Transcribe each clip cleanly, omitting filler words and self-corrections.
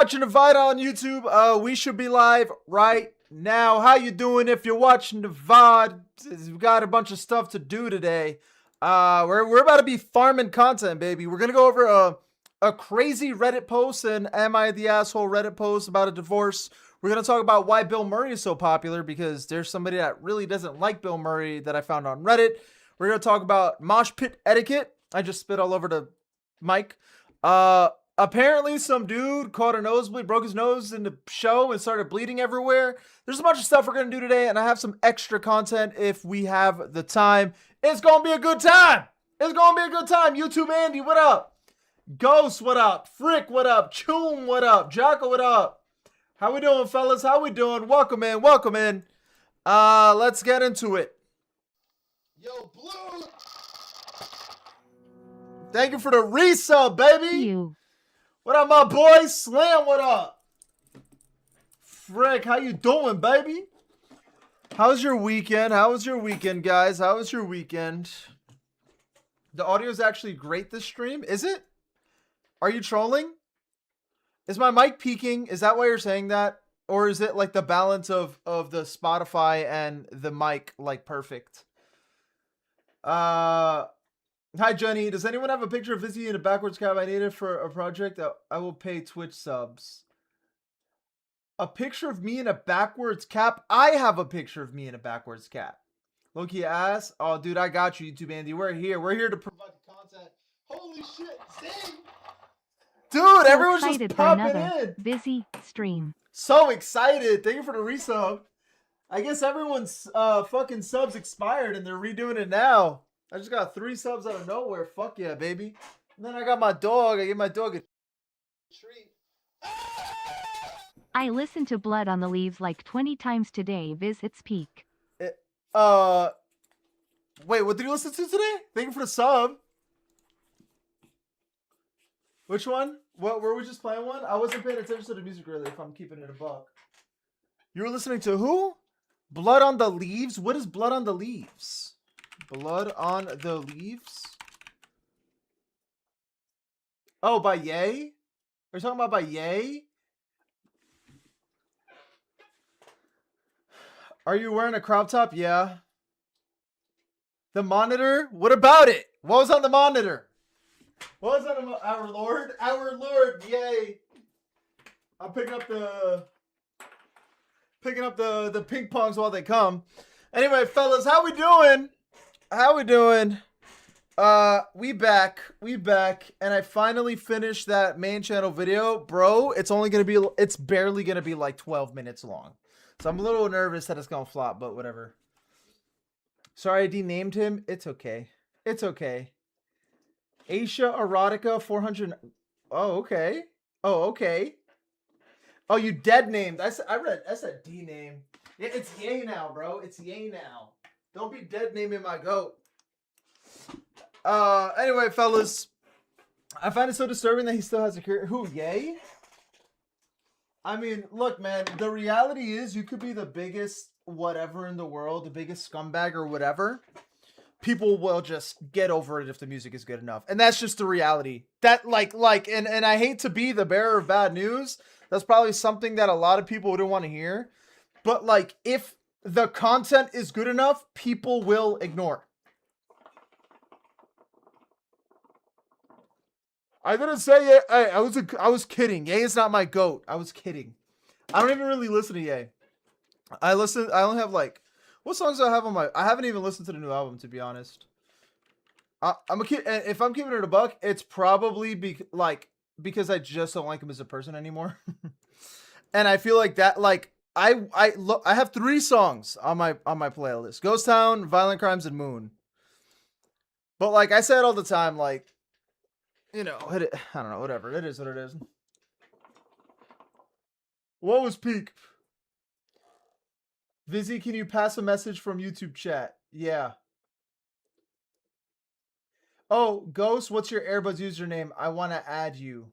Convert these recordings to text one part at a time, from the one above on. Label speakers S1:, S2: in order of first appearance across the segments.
S1: Watching the VOD on YouTube. We should be live right now. How you doing if you're watching the VOD? We've got a bunch of stuff to do today. We're about to be farming content, baby. We're gonna go over a crazy Reddit post and Am I the Asshole Reddit post about a divorce. We're gonna talk about why Bill Murray is so popular because there's somebody that really doesn't like Bill Murray that I found on Reddit. We're gonna talk about mosh pit etiquette. I just spit all over the mic. Apparently some dude caught a nosebleed, broke his nose in the show and started bleeding everywhere. There's a bunch of stuff we're going to do today, and I have some extra content if we have the time. It's going to be a good time. It's going to be a good time. YouTube Andy, what up? Ghost, what up? Frick, what up? Choom, what up? Jocko, what up? How we doing, fellas? How we doing? Welcome in, welcome in. Let's get into it. Yo, Blue. Thank you for the resub, baby. What up, my boy? Slam, what up? Frick, how you doing, baby? How's your weekend? How was your weekend, guys? How was your weekend? The audio is actually great this stream. Is it? Are you trolling? Is my mic peaking? Is that why you're saying that? Or is it like the balance of the Spotify and the mic like perfect? Hi, Jenny. Does anyone have a picture of Vizzy in a backwards cap? I need it for a project that I will pay Twitch subs. A picture of me in a backwards cap? I have a picture of me in a backwards cap. Loki ass. Oh, dude, I got you, YouTube Andy. We're here. We're here to provide the content. Holy shit, Zing! Dude, everyone's just popping in.
S2: Busy stream.
S1: So excited. Thank you for the resub. I guess everyone's fucking subs expired and they're redoing it now. I just got 3 subs out of nowhere. Fuck yeah, baby. And then I got my dog. I gave my dog a treat.
S2: I listened to Blood on the Leaves like 20 times today. Viz its peak.
S1: Wait, what did you listen to today? Thank you for the sub. Which one? What, were we just playing one? I wasn't paying attention to the music really, if I'm keeping it a buck. You were listening to who? Blood on the Leaves? What is Blood on the Leaves? Blood on the Leaves? Oh, by Ye? Are you talking about by Ye? Are you wearing a crop top? Yeah. The monitor? What about it? What was on the monitor? What was on the Our Lord? Our Lord, yay. I'm picking up the ping pongs while they come. Anyway, fellas, how we doing? How we doing? We back, and I finally finished that main channel video. Bro, it's barely gonna be like 12 minutes long. So I'm a little nervous that it's gonna flop, but whatever. Sorry I denamed him. It's okay. It's okay. Asia Erotica 400. Oh, okay. Oh, okay. Oh, you dead named. I said D name. It's Yay now, bro. It's Yay now. Don't be dead naming my goat. Anyway, fellas, I find it so disturbing that he still has a career. Who, Yay? I mean, look, man, the reality is you could be the biggest whatever in the world, the biggest scumbag or whatever. People will just get over it if the music is good enough. And that's just the reality. That and I hate to be the bearer of bad news. That's probably something that a lot of people wouldn't want to hear. But like, if the content is good enough, people will ignore. I didn't say it. I was kidding. Ye is not my goat. I was kidding. I don't even really listen to Ye. I only have like, what songs do I have on my? I haven't even listened to the new album, to be honest. I'm a kid. If I'm keeping it a buck, it's probably because I just don't like him as a person anymore. And I feel like that, like I have 3 songs on my playlist: Ghost Town, Violent Crimes, and Moon. But like I said all the time, like, you know, I don't know, whatever. It is what it is. What was peak? Vizzy, can you pass a message from YouTube chat? Yeah. Oh, Ghost, what's your Airbuds username? I want to add you.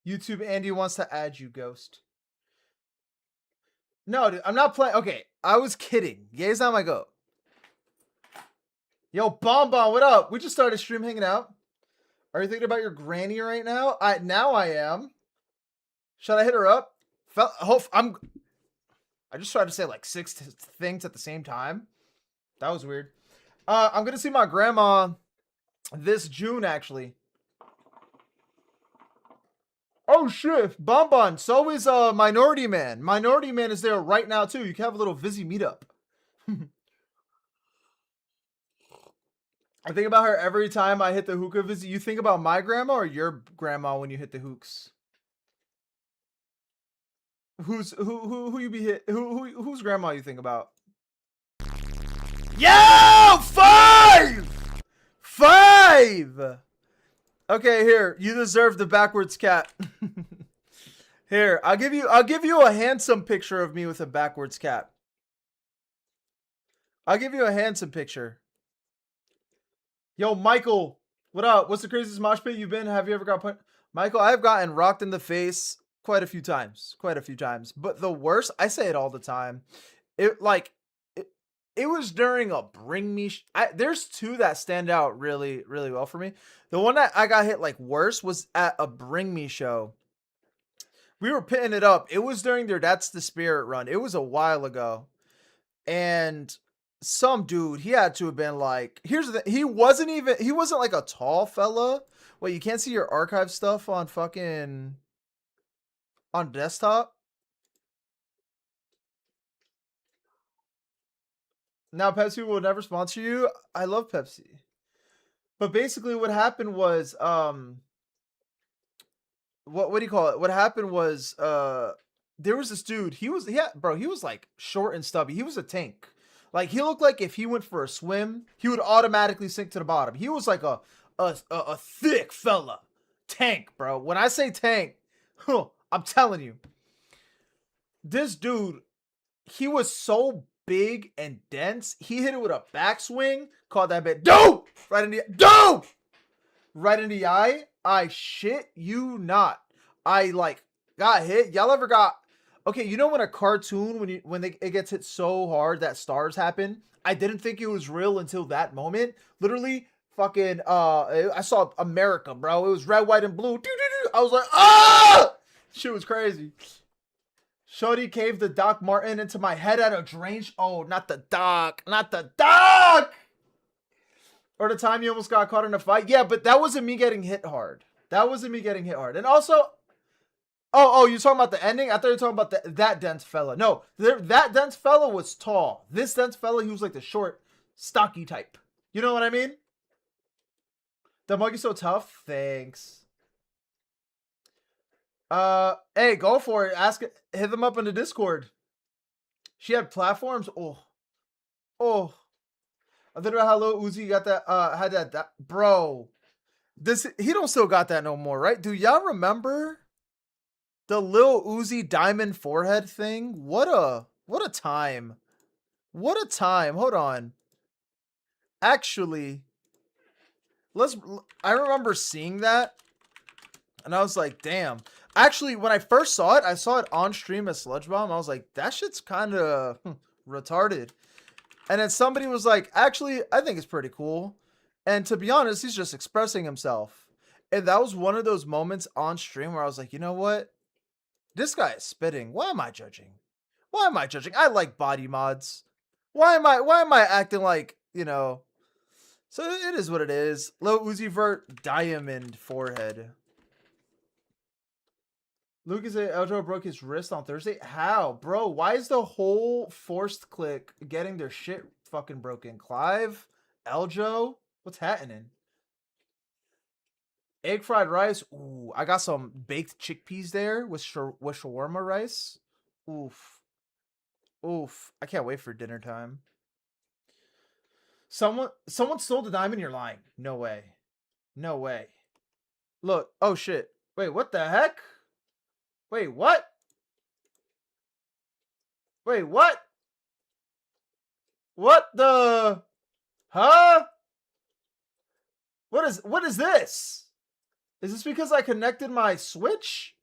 S1: YouTube Andy wants to add you, Ghost. No, dude, I'm not playing. Okay, I was kidding. Ye's not my goat. Yo, Bomb, what up? We just started stream hanging out. Are you thinking about your granny right now? Now I am. Should I hit her up? I just tried to say like 6 things at the same time. That was weird. I'm gonna see my grandma this June, actually. Oh shit, Bonbon. So is Minority Man. Minority Man is there right now too. You can have a little Vizzy meetup. I think about her every time I hit the hookah visit. You think about my grandma or your grandma when you hit the hooks? Who you be hit? Whose grandma you think about? Yo, 5. Okay, here, you deserve the backwards cat. Here, I'll give you a handsome picture of me with a backwards cat. I'll give you a handsome picture. Yo, Michael, what up? What's the craziest mosh pit you've been? Have you ever got punched? Michael, I've gotten rocked in the face quite a few times. But the worst, I say it all the time. It was during a bring me. There's two that stand out really, really well for me. The one that I got hit like worse was at a bring me show. We were pitting it up. It was during their That's the Spirit run. It was a while ago. And some dude, he had to have been like, here's the thing, he wasn't like a tall fella. Wait, you can't see your archive stuff on fucking on desktop? Now Pepsi will never sponsor you. I love Pepsi. But basically what happened was what do you call it? What happened was there was this dude. He was like short and stubby. He was a tank. Like he looked like if he went for a swim, he would automatically sink to the bottom. He was like a thick fella. Tank, bro. When I say tank, I'm telling you. This dude, he was so big and dense. He hit it with a backswing. Called that bit dope right in the eye. I shit you not. I like got hit. Y'all ever got okay? You know when a cartoon it gets hit so hard that stars happen. I didn't think it was real until that moment. Literally, fucking I saw America, bro. It was red, white, and blue. I was like, ah! Shit was crazy. Shorty caved the Doc Martin into my head at a drain. Oh, not the Doc. Or the time you almost got caught in a fight. Yeah, but that wasn't me getting hit hard. And also, oh, you talking about the ending? I thought you were talking about that dense fella. No, that dense fella was tall. This dense fella, he was like the short, stocky type. You know what I mean? The mug is so tough. Thanks. Hey, go for it. Hit them up in the Discord. She had platforms. Oh. I think about how Lil Uzi got that. Had that. Bro, he don't still got that no more, right? Do y'all remember the Lil Uzi diamond forehead thing? What a time. Hold on. Actually, I remember seeing that, and I was like, damn. Actually, when I first saw it, I saw it on stream as Sludge Bomb. I was like, that shit's kind of retarded. And then somebody was like, actually, I think it's pretty cool. And to be honest, he's just expressing himself. And that was one of those moments on stream where I was like, you know what? This guy is spitting. Why am I judging? I like body mods. Why am I acting like, you know? So it is what it is. Lil Uzi Vert diamond forehead. Lucas Eljo broke his wrist on Thursday. How? Bro, why is the whole forced click getting their shit fucking broken? Clive? Eljo? What's happening? Egg fried rice. Ooh, I got some baked chickpeas there with shawarma rice. Oof. I can't wait for dinner time. Someone stole the diamond. You're lying. No way. Look. Oh shit. Wait, what the heck? Wait, what? What the? Huh? What is this? Is this because I connected my Switch?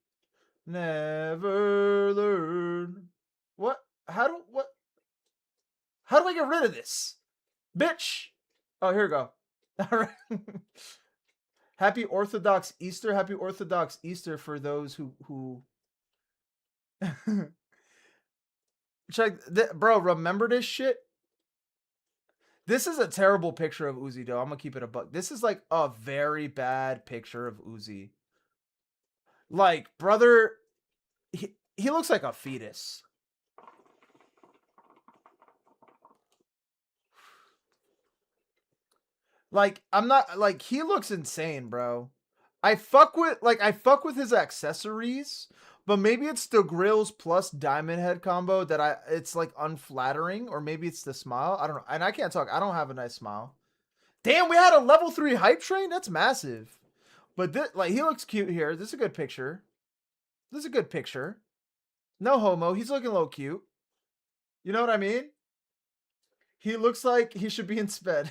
S1: Never learn. What? How do I get rid of this? Bitch. Oh, here we go. All right. Happy Orthodox Easter for those who Check, bro. Remember this shit? This is a terrible picture of Uzi, though. I'm gonna keep it a buck. This is like a very bad picture of Uzi. Like, brother, he looks like a fetus. Like, I'm not like he looks insane, bro. I fuck with his accessories, but maybe it's the grills plus diamond head combo that it's like unflattering, or maybe it's the smile. I don't know. And I can't talk. I don't have a nice smile. Damn, we had a level 3 hype train? That's massive. But this, like, he looks cute here. This is a good picture. This is a good picture. No homo. He's looking a little cute. You know what I mean? He looks like he should be in sped.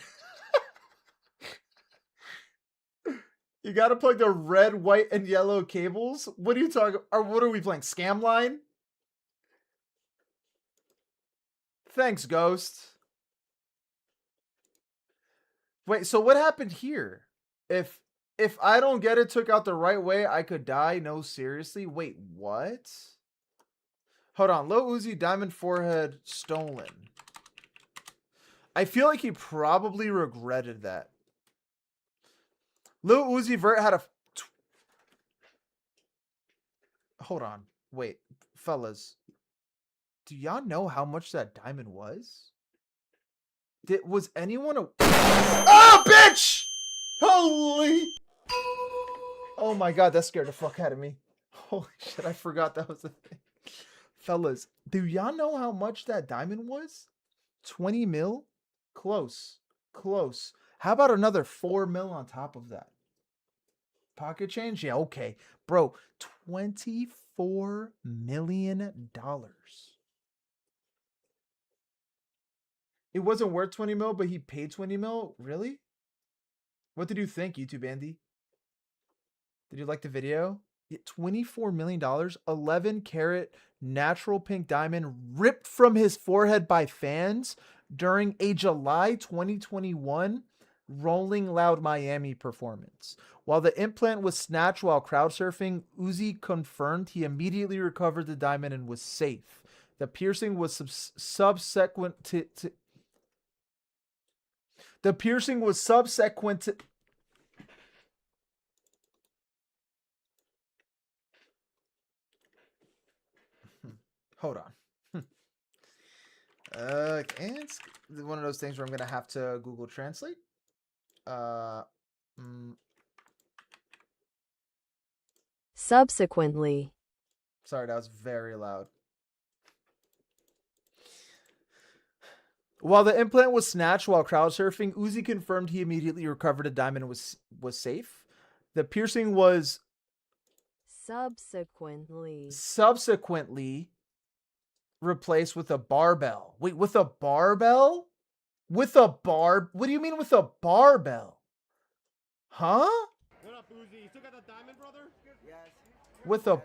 S1: You gotta plug the red, white, and yellow cables. What are you talking? Or what are we playing? Scam line? Thanks, Ghost. Wait, so what happened here? If I don't get it took out the right way, I could die. No, seriously. Wait, what? Hold on. Lil Uzi diamond forehead stolen. I feel like he probably regretted that. Lil Uzi Vert had a... Hold on. Wait. Fellas. Do y'all know how much that diamond was? Was anyone a... Oh, bitch! Holy... Oh my god, that scared the fuck out of me. Holy shit, I forgot that was a thing. Fellas, do y'all know how much that diamond was? 20 mil? Close. Close. How about another 4 mil on top of that? Pocket change? Yeah, okay. Bro, $24 million. It wasn't worth 20 mil, but he paid 20 mil? Really? What did you think, YouTube Andy? Did you like the video? $24 million, 11 carat natural pink diamond ripped from his forehead by fans during a July 2021 Rolling Loud Miami performance. While the implant was snatched while crowd surfing, Uzi confirmed he immediately recovered the diamond and was safe. The piercing was subsequent to the piercing was subsequent to... Hold on. And it's one of those things where I'm gonna have to Google Translate.
S3: Subsequently.
S1: Sorry, that was very loud. While the implant was snatched while crowd surfing, Uzi confirmed he immediately recovered a diamond and was safe. The piercing was subsequently replaced with a barbell. Wait, with a barbell? What do you mean with a barbell? Huh?
S4: What up, Uzi? You still got that diamond, brother?
S5: Yes.
S1: With a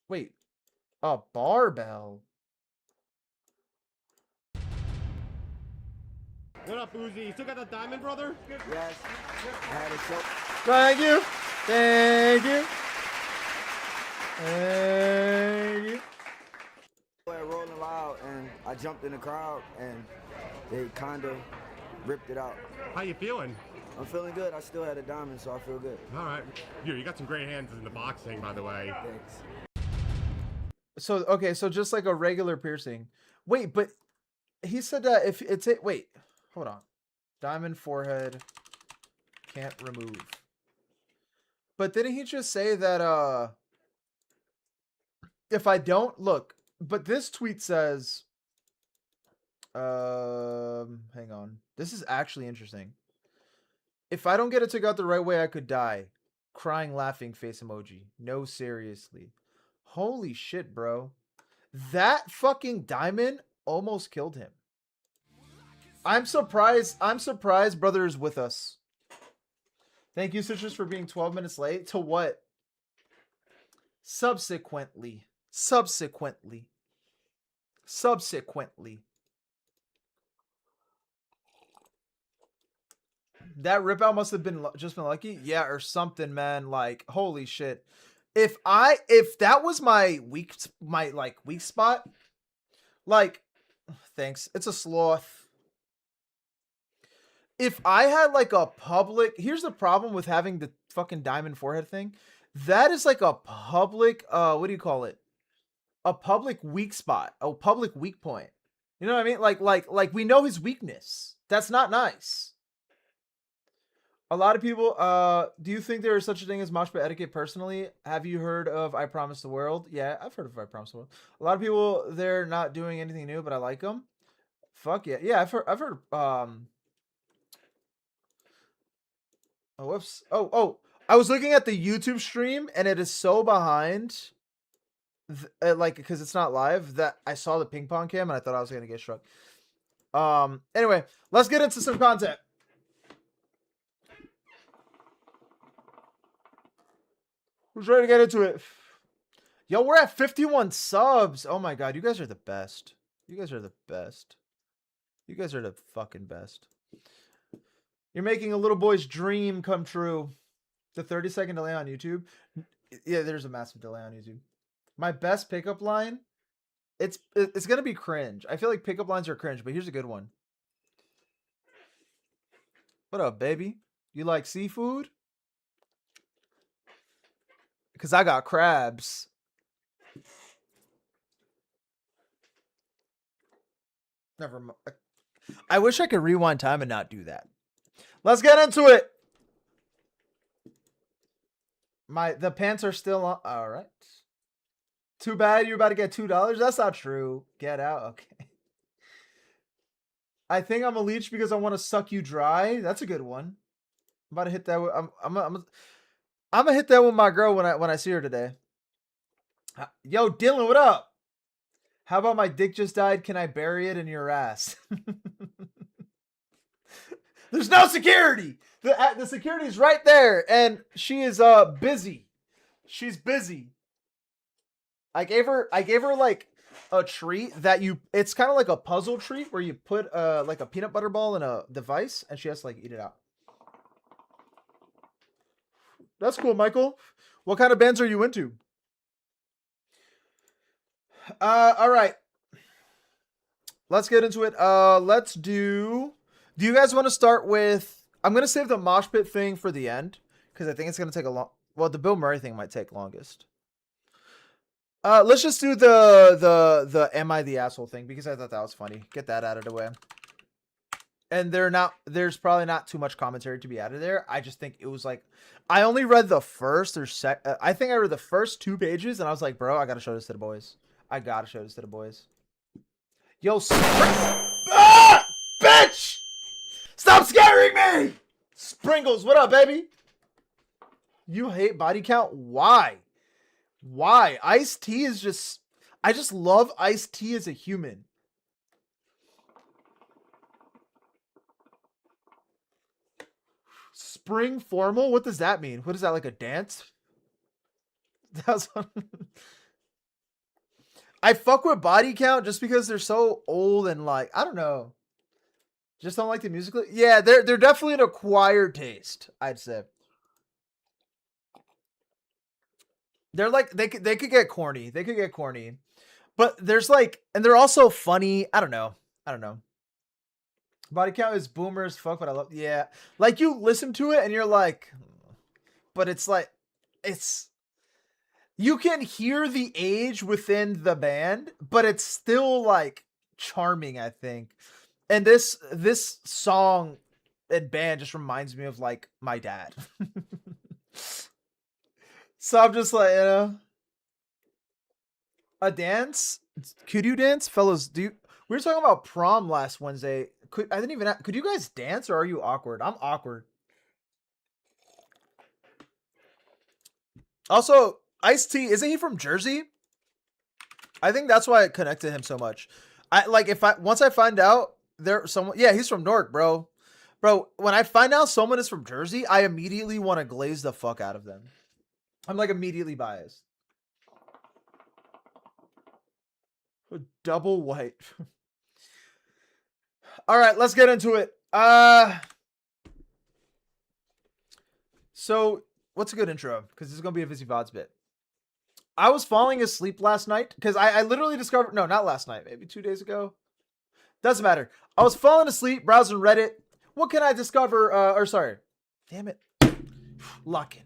S1: wait, a barbell?
S4: What up, Uzi? You still got that diamond, brother?
S5: Yes. I had a show.
S1: Thank you. Thank you. Thank you.
S5: Rolling Loud, and I jumped in the crowd, and they kind of ripped it out.
S4: How you feeling?
S5: I'm feeling good. I still had a diamond, so I feel good.
S4: All right. You got some great hands in the boxing, by the way.
S5: Thanks.
S1: So, okay, so just like a regular piercing. Wait, but he said that if it's it. Wait, hold on. Diamond forehead can't remove. But didn't he just say that if I don't look, but this tweet says hang on. This is actually interesting. If I don't get it took out the right way, I could die. Crying, laughing face emoji. No, seriously. Holy shit, bro. That fucking diamond almost killed him. I'm surprised brother is with us. Thank you, sisters, for being 12 minutes late. To what? Subsequently. That rip out must have been just been lucky. Yeah, or something, man. Like, holy shit. If that was my weak spot, like, thanks. It's a sloth. If I had like a public, here's the problem with having the fucking diamond forehead thing. That is like a public, what do you call it? A public weak spot, a public weak point. You know what I mean? Like we know his weakness. That's not nice. A lot of people, do you think there is such a thing as mosh pit etiquette personally? Have you heard of I Promise the World? Yeah, I've heard of I Promise the World. A lot of people, they're not doing anything new, but I like them. Fuck yeah. Yeah, I've heard, oh, whoops. Oh, I was looking at the YouTube stream and it is so behind, like, because it's not live, that I saw the ping pong cam and I thought I was going to get struck. Anyway, let's get into some content. Who's ready to get into it? Yo, we're at 51 subs. Oh my god, you guys are the best. You guys are the best. You guys are the fucking best. You're making a little boy's dream come true. The 30-second delay on YouTube. Yeah, there's a massive delay on YouTube. My best pickup line. It's gonna be cringe. I feel like pickup lines are cringe, but here's a good one. What up, baby? You like seafood? Because I got crabs. Never mind. I wish I could rewind time and not do that. Let's get into it. The pants are still on. All right. Too bad you're about to get $2. That's not true. Get out. Okay. I think I'm a leech because I want to suck you dry. That's a good one. I'm about to hit that. I'm gonna hit that with my girl when I see her today. Yo, Dylan, what up? How about my dick just died? Can I bury it in your ass? There's no security. The security is right there, and she is busy. She's busy. I gave her like a treat that it's kind of like a puzzle treat where you put like a peanut butter ball in a device, and she has to like eat it out. That's cool, Michael. What kind of bands are you into? All right. Let's get into it. Let's do you guys want to start with, I'm going to save the mosh pit thing for the end because I think it's going to take a long, well, the Bill Murray thing might take longest. Let's just do the am I the asshole thing because I thought that was funny. Get that out of the way. And there's probably not too much commentary to be added there. I just think it was like, I only read the first I think I read the first 2 pages and I was like, bro, I got to show this to the boys. I got to show this to the boys. Yo, ah! Bitch! Stop scaring me! Sprinkles, what up, baby? You hate body count? Why? Why? Ice-T is just, I just love Ice-T as a human. Spring formal? What does that mean? What is that, like a dance? That's I fuck with body count just because they're so old and like, I don't know. Just don't like the music. Yeah, they're definitely an acquired taste, I'd say. They're like, they could get corny. They could get corny. But there's like, and they're also funny. I don't know. Body count is boomer as fuck, but I love, yeah. Like you listen to it and you're like, but it's like, you can hear the age within the band, but it's still like charming, I think. And this song and band just reminds me of like my dad. So I'm just like, you know, a dance. Could you dance, fellas? We were talking about prom last Wednesday. Could you guys dance or are you awkward? I'm awkward. Also, Ice-T, isn't he from Jersey? I think that's why I connected him so much. Once I find out yeah, he's from Newark, bro. Bro, when I find out someone is from Jersey, I immediately want to glaze the fuck out of them. I'm like immediately biased. Double white. All right, let's get into it. So what's a good intro? Because this is gonna be a Vizzy VODs bit. I was falling asleep last night because I literally discovered, no, not last night, maybe 2 days ago. Doesn't matter. I was falling asleep, browsing Reddit. What can I discover? Damn it. Lock in.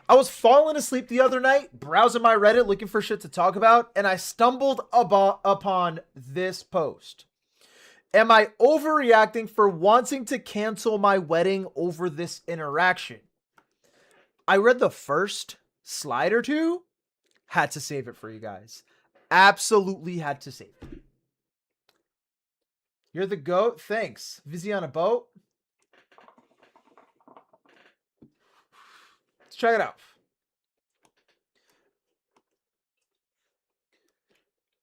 S1: I was falling asleep the other night, browsing my Reddit, looking for shit to talk about, and I stumbled upon this post. Am I overreacting for wanting to cancel my wedding over this interaction? I read the first slide or two, had to save it for you guys. Absolutely had to save it. You're the GOAT? Thanks. Vizzy on a boat? Let's check it out.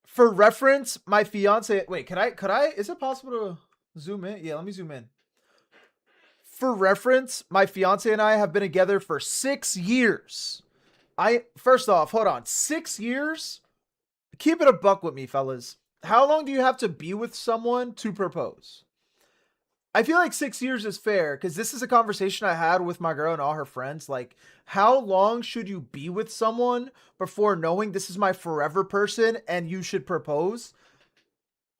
S1: For reference, my fiance... Wait, could I... Is it possible to zoom in? Yeah, let me zoom in. For reference, my fiance and I have been together for 6 years. First off, hold on. 6 years? Keep it a buck with me, fellas. How long do you have to be with someone to propose? I feel like 6 years is fair because this is a conversation I had with my girl and all her friends. Like, how long should you be with someone before knowing this is my forever person and you should propose?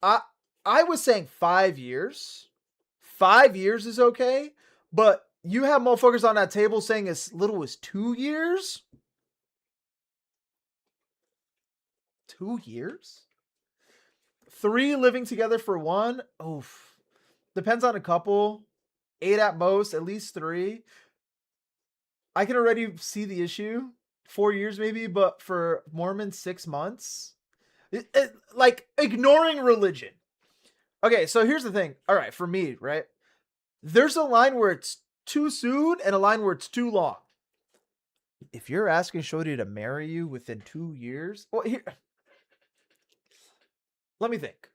S1: I was saying 5 years. 5 years is okay, but you have motherfuckers on that table saying as little as 2 years? 2 years? 3 living together for 1? Oof. Depends on a couple. 8 at most, at least 3. I can already see the issue. 4 years maybe, but for Mormons, 6 months. Like, ignoring religion. Okay, so here's the thing. All right, for me, right? There's a line where it's too soon and a line where it's too long. If you're asking Shorty to marry you within 2 years, well, here, let me think.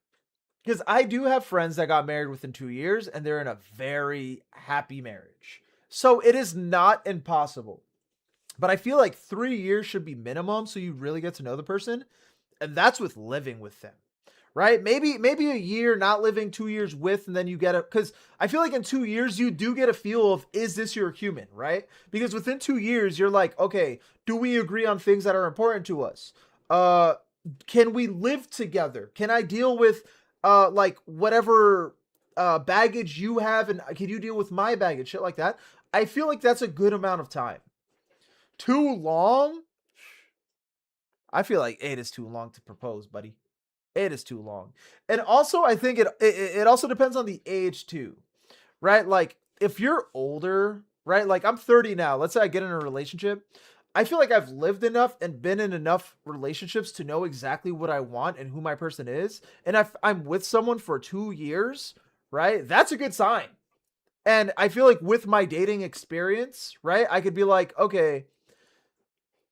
S1: Because I do have friends that got married within 2 years and they're in a very happy marriage. So it is not impossible. But I feel like 3 years should be minimum so you really get to know the person. And that's with living with them. Right? Maybe a year not living, 2 years with, and then you get because I feel like in 2 years you do get a feel of, is this your human, right? Because within 2 years you're like, okay, do we agree on things that are important to us? Can we live together? Can I deal with like whatever baggage you have, and can you deal with my baggage? Shit like that. I feel like that's a good amount of time. Too long? I feel like 8 is too long to propose, buddy. 8 is too long. And also, I think it also depends on the age too, right? Like if you're older, right? Like I'm 30 now. Let's say I get in a relationship. I feel like I've lived enough and been in enough relationships to know exactly what I want and who my person is. And if I'm with someone for 2 years, right? That's a good sign. And I feel like with my dating experience, right? I could be like, okay,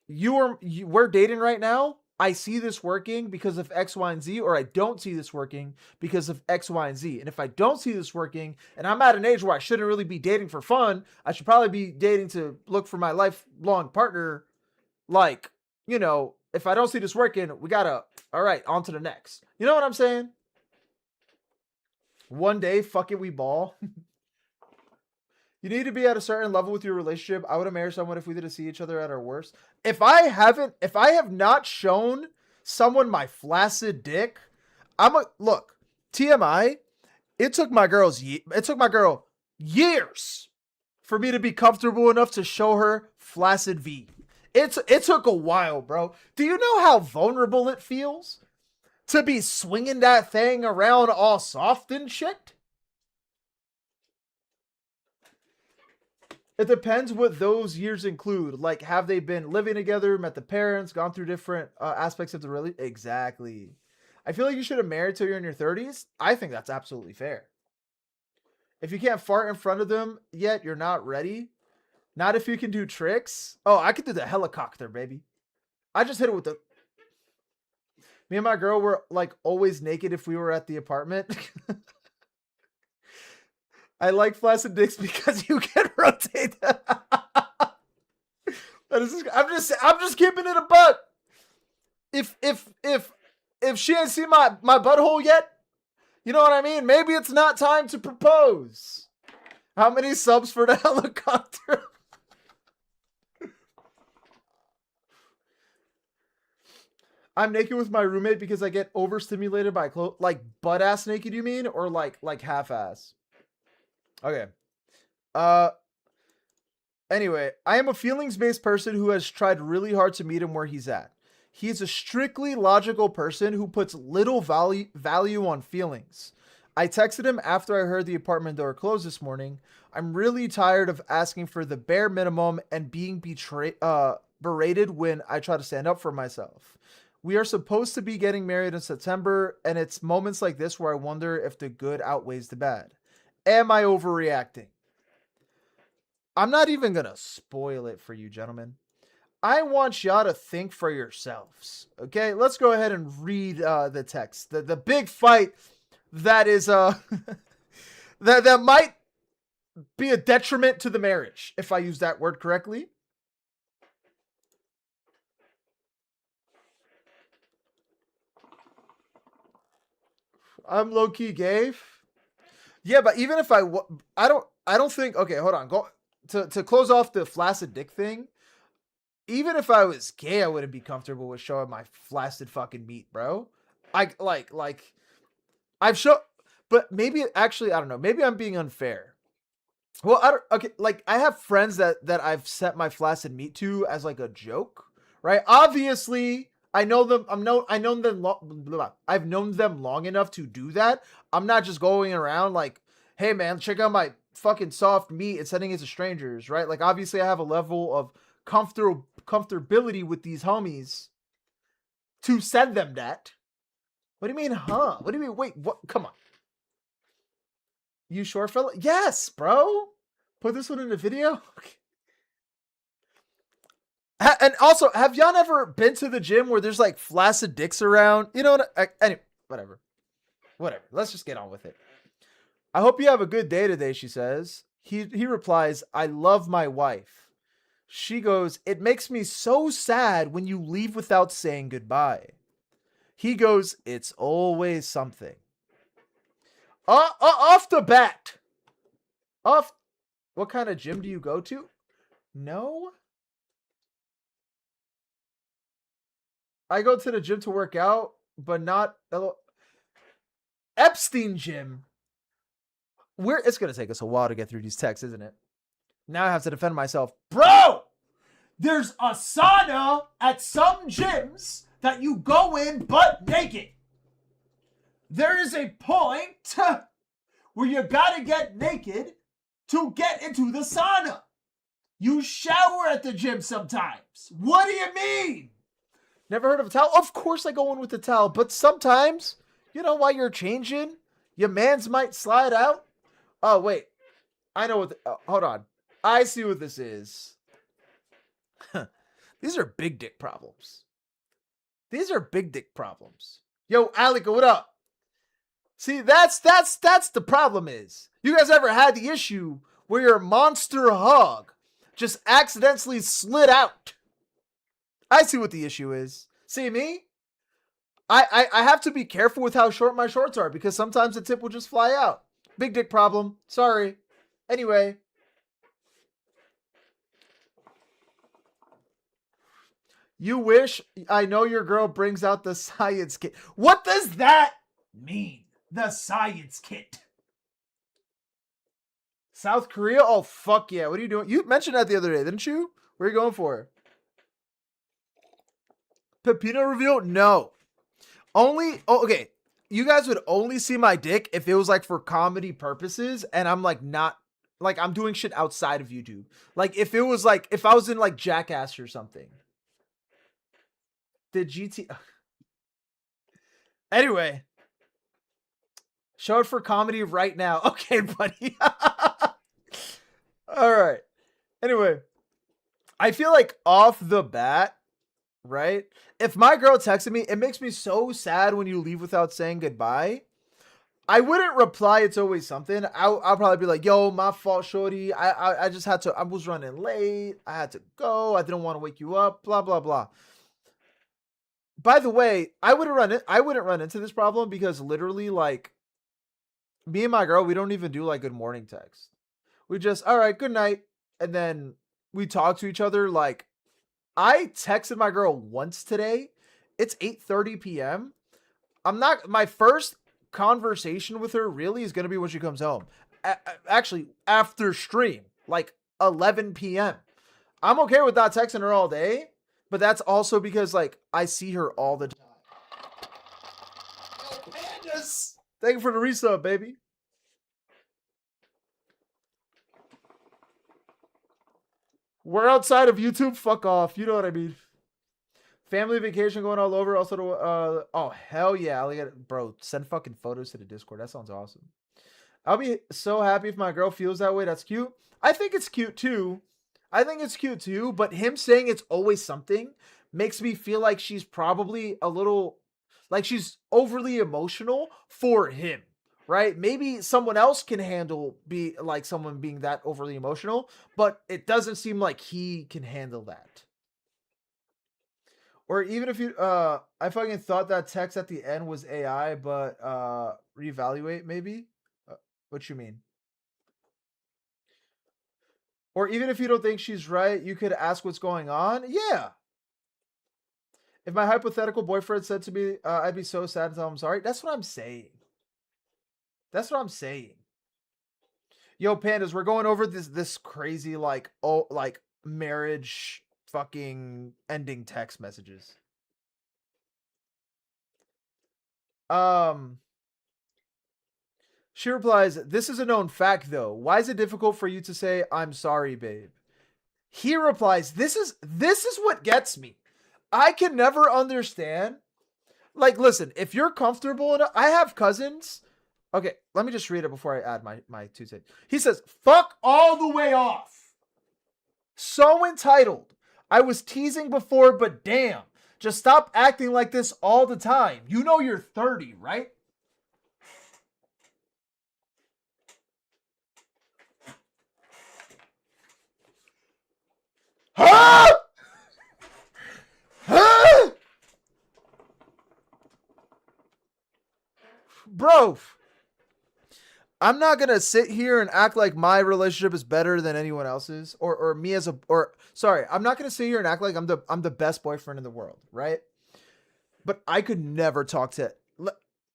S1: we're dating right now. I see this working because of X, Y, and Z, or I don't see this working because of X, Y, and Z. And if I don't see this working, and I'm at an age where I shouldn't really be dating for fun, I should probably be dating to look for my lifelong partner. Like, you know, if I don't see this working, we gotta, all right, on to the next. You know what I'm saying? One day, fuck it, we ball. You need to be at a certain level with your relationship. I would marry someone if we didn't see each other at our worst. If I have not shown someone my flaccid dick, look, TMI, it took my girl years for me to be comfortable enough to show her flaccid V. It took a while, bro. Do you know how vulnerable it feels to be swinging that thing around all soft and shit? It depends what those years include. Like, have they been living together, met the parents, gone through different aspects of the relationship? Exactly. I feel like you should have married till you're in your 30s. I think that's absolutely fair. If you can't fart in front of them yet, you're not ready. Not if you can do tricks. Oh, I could do the helicopter, baby. I just hit it with the... Me and my girl were like always naked if we were at the apartment. I like flaccid dicks because you can rotate them. I'm just keeping it a buck. If she ain't seen my butthole yet, you know what I mean? Maybe it's not time to propose. How many subs for the helicopter? I'm naked with my roommate because I get overstimulated by clothes. Like butt ass naked, you mean? Or like half ass? Okay. Uh, Anyway, I am a feelings-based person who has tried really hard to meet him where he's at. He is a strictly logical person who puts little value on feelings. I texted him after I heard the apartment door close this morning. I'm really tired of asking for the bare minimum and being berated when I try to stand up for myself. We are supposed to be getting married in September, and it's moments like this where I wonder if the good outweighs the bad. Am I overreacting? I'm not even gonna spoil it for you, gentlemen. I want y'all to think for yourselves. Okay, let's go ahead and read the text. The big fight that is that might be a detriment to the marriage, if I use that word correctly. I'm low key gay. Yeah, but even if I don't think. Okay, hold on. Go to close off the flaccid dick thing. Even if I was gay, I wouldn't be comfortable with showing my flaccid fucking meat, bro. I like I've shown, but maybe actually I don't know. Maybe I'm being unfair. Well, I don't. Okay, like I have friends that I've sent my flaccid meat to as like a joke, right? Obviously, I know them. I know them. I've known them long enough to do that. I'm not just going around like, hey man, check out my fucking soft meat and sending it to strangers, right? Like obviously, I have a level of comfortability with these homies to send them that. What do you mean, huh? What do you mean? Wait, what? Come on. You sure, fella? Yes, bro. Put this one in the video. And also, have y'all ever been to the gym where there's like flaccid dicks around? You know what? Anyway, whatever. Let's just get on with it. I hope you have a good day today, she says. He replies, I love my wife. She goes, it makes me so sad when you leave without saying goodbye. He goes, it's always something. Off the bat. What kind of gym do you go to? No. I go to the gym to work out, but not Epstein gym. It's going to take us a while to get through these texts, isn't it? Now I have to defend myself. Bro, there's a sauna at some gyms that you go in butt naked. There is a point where you gotta get naked to get into the sauna. You shower at the gym sometimes. What do you mean? Never heard of a towel? Of course I go in with the towel, but sometimes, you know, while you're changing, your mans might slide out. Oh, wait. I know what hold on. I see what this is. These are big dick problems. Yo, Alec, what up? See, that's the problem is. You guys ever had the issue where your monster hog just accidentally slid out? I see what the issue is. See me? I have to be careful with how short my shorts are because sometimes the tip will just fly out. Big dick problem. Sorry. Anyway. You wish I know your girl brings out the science kit. What does that mean? The science kit. South Korea? Oh, fuck yeah. What are you doing? You mentioned that the other day, didn't you? Where are you going for? Pepino reveal? No. Okay. You guys would only see my dick if it was like for comedy purposes and I'm like not, like I'm doing shit outside of YouTube. Like if it was like, if I was in like Jackass or something. The GT. Anyway. Show it for comedy right now. Okay, buddy. All right. Anyway. I feel like off the bat, right? If my girl texted me, it makes me so sad when you leave without saying goodbye. I wouldn't reply, it's always something. I'll probably be like, yo, my fault, shorty. I just had to, I was running late. I had to go. I didn't want to wake you up, blah, blah, blah. By the way, I wouldn't run into this problem because literally like me and my girl, we don't even do like good morning text. We just, all right, good night. And then we talk to each other. Like I texted my girl once today It's 8:30 p.m. My first conversation with her really is going to be when she comes home. Actually, after stream, like 11 p.m. I'm okay with not texting her all day, but that's also because like I see her all the time. Yo, Pandas! Thank you for the resub, baby. We're outside of YouTube. Fuck off. You know what I mean. Family vacation going all over. Also, oh hell yeah, bro. Send fucking photos to the Discord. That sounds awesome. I'll be so happy if my girl feels that way. That's cute. I think it's cute too. But him saying it's always something makes me feel like she's probably a little, like she's overly emotional for him, right? Maybe someone else can handle someone being that overly emotional, but it doesn't seem like he can handle that. Or even if you, I fucking thought that text at the end was AI, but reevaluate maybe. What you mean? Or even if you don't think she's right, you could ask what's going on. Yeah. If my hypothetical boyfriend said to me, I'd be so sad and tell him sorry. That's what I'm saying. Yo, Pandas, we're going over this crazy like marriage fucking ending text messages. She replies, "This is a known fact though. Why is it difficult for you to say I'm sorry, babe?" He replies, this is what gets me. I can never understand. Like, listen, if you're comfortable enough, I have cousins. Okay, let me just read it before I add my 2 cents. He says, "Fuck all the way off. So entitled. I was teasing before, but damn. Just stop acting like this all the time. You know you're 30, right?" Huh? Huh? Bro, I'm not gonna sit here and act like my relationship is better than anyone else's, or me as sorry, I'm not gonna sit here and act like I'm the best boyfriend in the world, right? But I could never talk to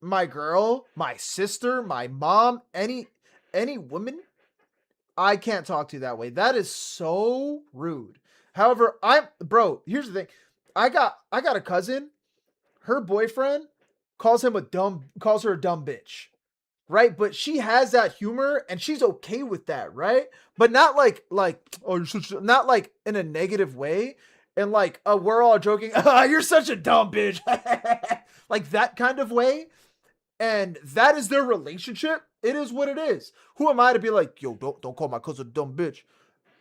S1: my girl, my sister, my mom, any woman. I can't talk to that way. That is so rude. However, here's the thing. I got a cousin. Her boyfriend calls her a dumb bitch. Right? But she has that humor and she's okay with that, right? But not like oh, not like in a negative way. And like we're all joking, you're such a dumb bitch. Like that kind of way. And that is their relationship. It is what it is. Who am I to be like, yo, don't call my cousin a dumb bitch?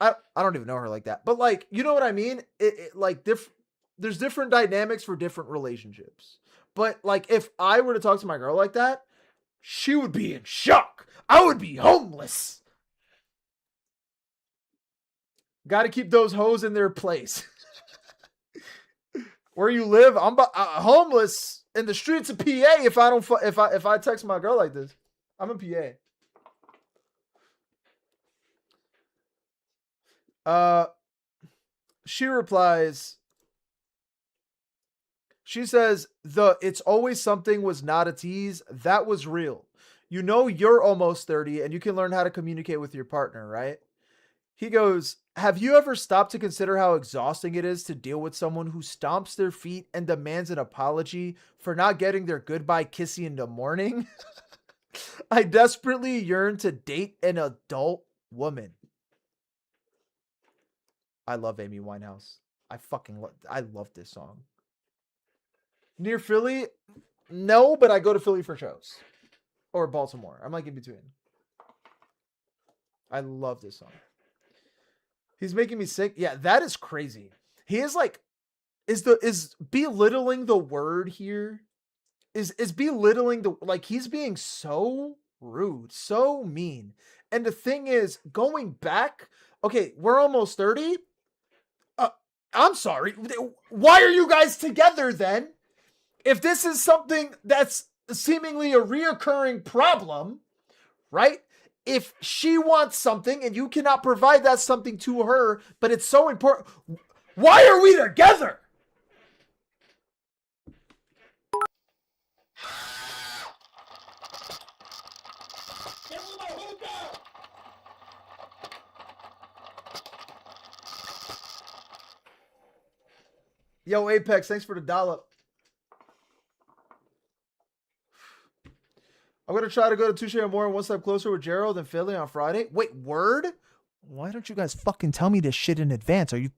S1: I don't even know her like that. But like, you know what I mean? There's different dynamics for different relationships. But like, if I were to talk to my girl like that, she would be in shock. I would be homeless. Got to keep those hoes in their place. Where you live, I'm homeless in the streets of PA. If I text my girl like this, I'm in PA. She replies. She says, "It's always something was not a tease. That was real. You know you're almost 30 and you can learn how to communicate with your partner, right?" He goes, "Have you ever stopped to consider how exhausting it is to deal with someone who stomps their feet and demands an apology for not getting their goodbye kissy in the morning? I desperately yearn to date an adult woman." I love Amy Winehouse. I love this song. Near Philly? No, but I go to Philly for shows. Or Baltimore. I'm like in between. I love this song. He's making me sick. Yeah, that is crazy. He is like, is belittling the word here? Is belittling like he's being so rude, so mean. And the thing is, going back, okay, we're almost 30. I'm sorry. Why are you guys together then? If this is something that's seemingly a reoccurring problem, right? If she wants something and you cannot provide that something to her, but it's so important, why are we together? Yo, Apex, thanks for the dollop. I'm gonna try to go to Touche more one step closer with Gerald and Philly on Friday. Wait, word? Why don't you guys fucking tell me this shit in advance? Are you?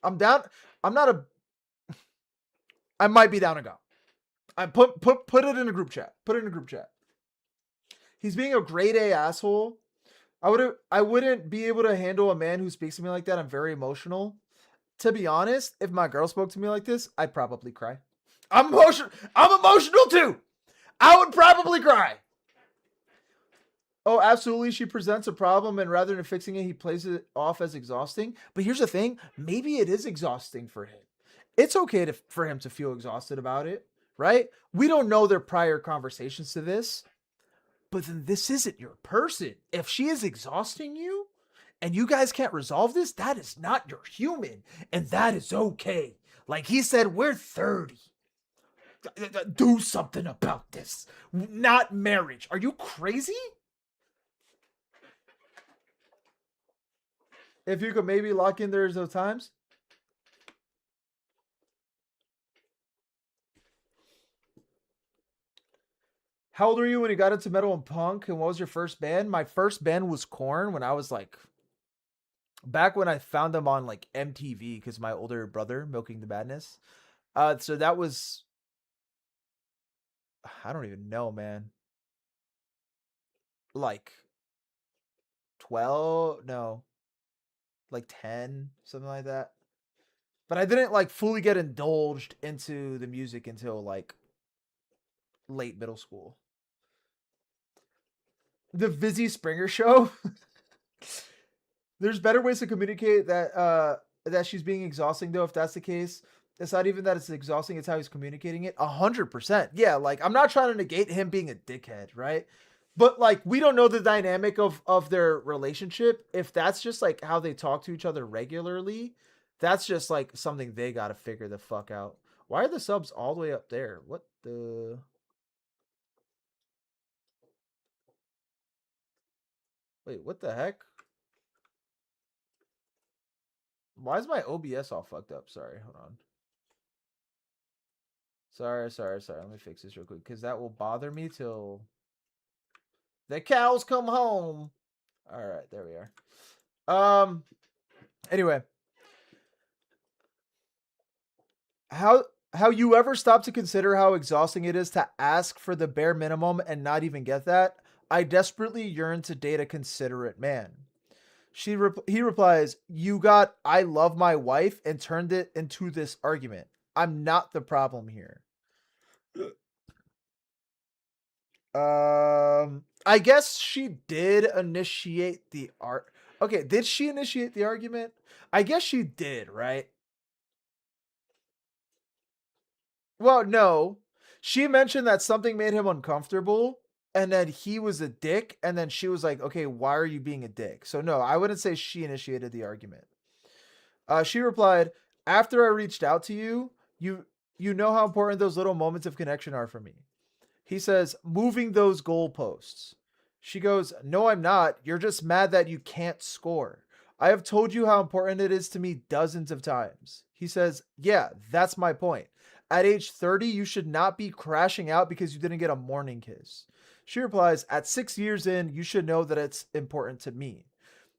S1: I'm down. I'm not a. I might be down to go. I put it in a group chat. Put it in a group chat. He's being a grade A asshole. I wouldn't be able to handle a man who speaks to me like that. I'm very emotional. To be honest, if my girl spoke to me like this, I'd probably cry. I'm emotional. I'm emotional too. I would probably cry. Oh, absolutely. She presents a problem, and rather than fixing it, he plays it off as exhausting. But here's the thing. Maybe it is exhausting for him. It's okay for him to feel exhausted about it, right? We don't know their prior conversations to this, but then this isn't your person. If she is exhausting you and you guys can't resolve this, that is not your human, and that is okay. Like he said, we're 30. Do something about this. Not marriage. Are you crazy? If you could maybe lock in those times. How old were you when you got into metal and punk? And what was your first band? My first band was Korn when I was like, back when I found them on like MTV because my older brother, Milking the Madness. So that was, I don't even know, man. Like 12, no, like 10, something like that. But I didn't like fully get indulged into the music until like late middle school. The Vizzy Springer show. There's better ways to communicate that she's being exhausting though. If that's the case, it's not even that it's exhausting; it's how he's communicating it. 100%. Yeah, like I'm not trying to negate him being a dickhead, right? But like we don't know the dynamic of their relationship. If that's just like how they talk to each other regularly, that's just like something they got to figure the fuck out. Why are the subs all the way up there? What the? Wait, what the heck? Why is my OBS all fucked up? Sorry, hold on. Sorry. Let me fix this real quick because that will bother me till the cows come home. All right, there we are. Anyway, how you ever stop to consider how exhausting it is to ask for the bare minimum and not even get that? I desperately yearn to date a considerate man. He replies, "You got I love my wife and turned it into this argument. I'm not the problem here." I guess she did initiate the art. Okay, did she initiate the argument? I guess she did, right? Well, no. She mentioned that something made him uncomfortable and then he was a dick and then she was like, "Okay, why are you being a dick?" So no, I wouldn't say she initiated the argument. She replied, "After I reached out to you, you know how important those little moments of connection are for me." He says, "Moving those goalposts." She goes, "No, I'm not. You're just mad that you can't score. I have told you how important it is to me dozens of times." He says, "Yeah, that's my point. At age 30, you should not be crashing out because you didn't get a morning kiss." She replies, "At 6 years in, you should know that it's important to me."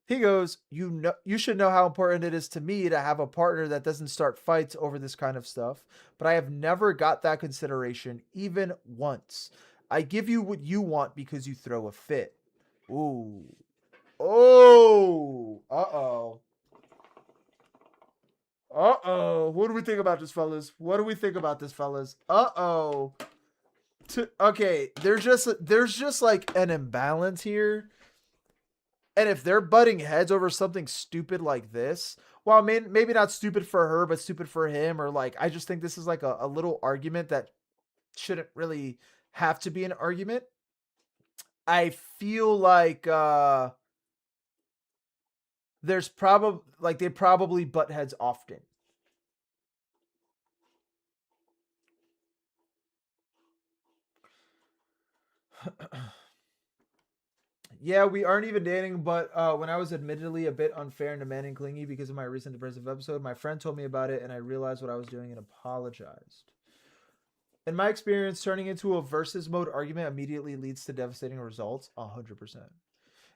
S1: He goes, you should know how important it is to me to have a partner that doesn't start fights over this kind of stuff, but I have never got that consideration even once. I give you what you want because you throw a fit." Ooh. Oh. Uh-oh. Uh-oh. What do we think about this, fellas? What do we think about this, fellas? Uh-oh. Okay, there's just like an imbalance here. And if they're butting heads over something stupid like this, well, I mean, maybe not stupid for her, but stupid for him, or like, I just think this is like a little argument that shouldn't really have to be an argument. I feel like there's probably like they probably butt heads often. Yeah, we aren't even dating, but when I was admittedly a bit unfair and demanding clingy because of my recent depressive episode, my friend told me about it and I realized what I was doing and apologized. In my experience, turning into a versus mode argument immediately leads to devastating results. 100%.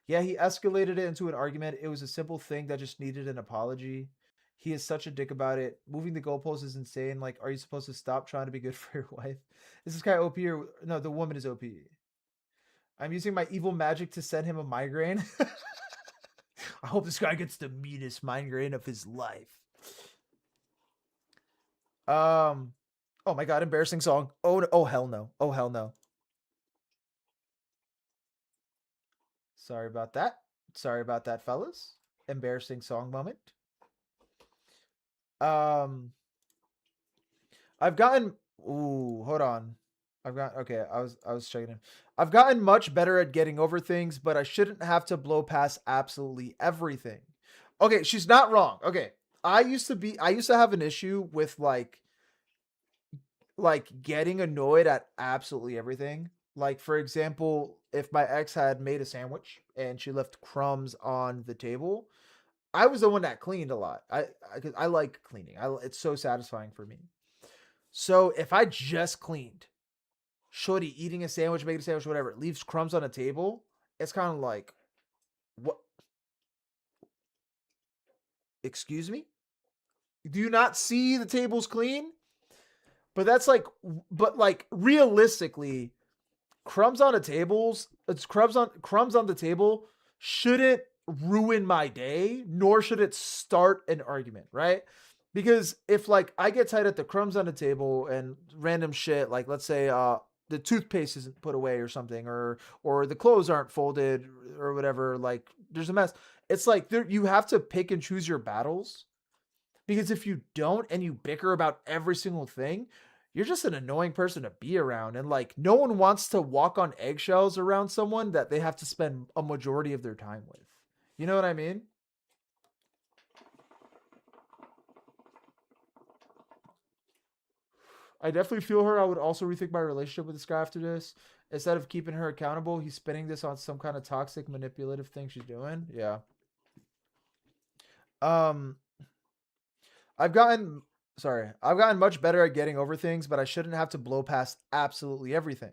S1: Yeah, he escalated it into an argument. It was a simple thing that just needed an apology. He is such a dick about it. Moving the goalposts is insane. Like, are you supposed to stop trying to be good for your wife? Is this guy OP or no? The woman is OP. I'm using my evil magic to send him a migraine. I hope this guy gets the meanest migraine of his life. Oh my god, embarrassing song. Oh hell no. Oh hell no. Sorry about that. Sorry about that, fellas. Embarrassing song moment. Um, I've gotten. Ooh, hold on. Okay. I was checking in. I've gotten much better at getting over things, but I shouldn't have to blow past absolutely everything. Okay, she's not wrong. Okay, I used to have an issue with getting annoyed at absolutely everything. Like, for example, if my ex had made a sandwich and she left crumbs on the table, I was the one that cleaned a lot. 'Cause I like cleaning. It's so satisfying for me. So if I just cleaned, shorty eating a sandwich, making a sandwich, whatever, it leaves crumbs on a table, it's kind of like, what? Excuse me? Do you not see the table's clean? But but realistically, crumbs on crumbs on the table shouldn't ruin my day, nor should it start an argument, right? Because if like I get tight at the crumbs on the table and random shit, like let's say the toothpaste isn't put away or something, or the clothes aren't folded or whatever, like there's a mess. It's like you have to pick and choose your battles, because if you don't and you bicker about every single thing, you're just an annoying person to be around. And like, no one wants to walk on eggshells around someone that they have to spend a majority of their time with. You know what I mean? I definitely feel her. I would also rethink my relationship with this guy after this. Instead of keeping her accountable, he's spinning this on some kind of toxic, manipulative thing she's doing. Yeah. Um, I've gotten I've gotten much better at getting over things, but I shouldn't have to blow past absolutely everything.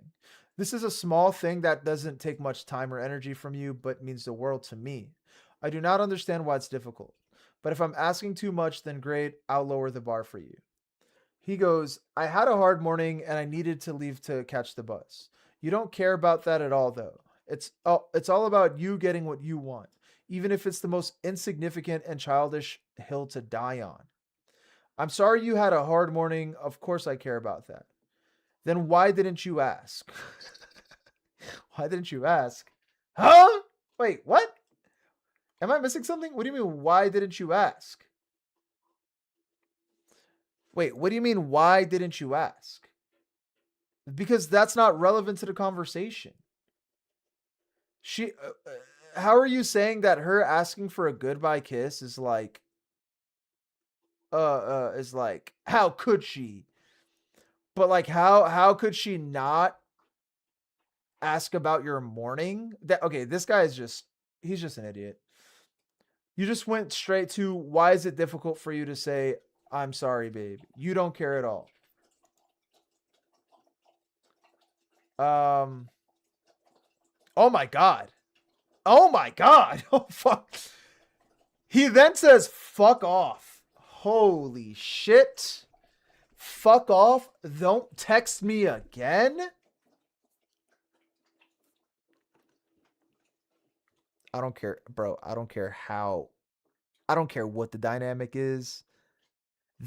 S1: This is a small thing that doesn't take much time or energy from you, but means the world to me. I do not understand why it's difficult. But if I'm asking too much, then great, I'll lower the bar for you. He goes, I had a hard morning and I needed to leave to catch the bus. You don't care about that at all, though. It's all about you getting what you want, even if it's the most insignificant and childish hill to die on. I'm sorry you had a hard morning. Of course I care about that. Then why didn't you ask? Why didn't you ask? Huh? Wait, what? Am I missing something? What do you mean, why didn't you ask? Wait, what do you mean, why didn't you ask? Because that's not relevant to the conversation. How are you saying that her asking for a goodbye kiss is like, how could she? But like, how could she not ask about your morning? Okay, this guy is he's just an idiot. You just went straight to, why is it difficult for you to say, I'm sorry, babe? You don't care at all. Oh my god. Oh my god. Oh fuck. He then says, fuck off. Holy shit. Fuck off. Don't text me again. I don't care, bro. I don't care what the dynamic is.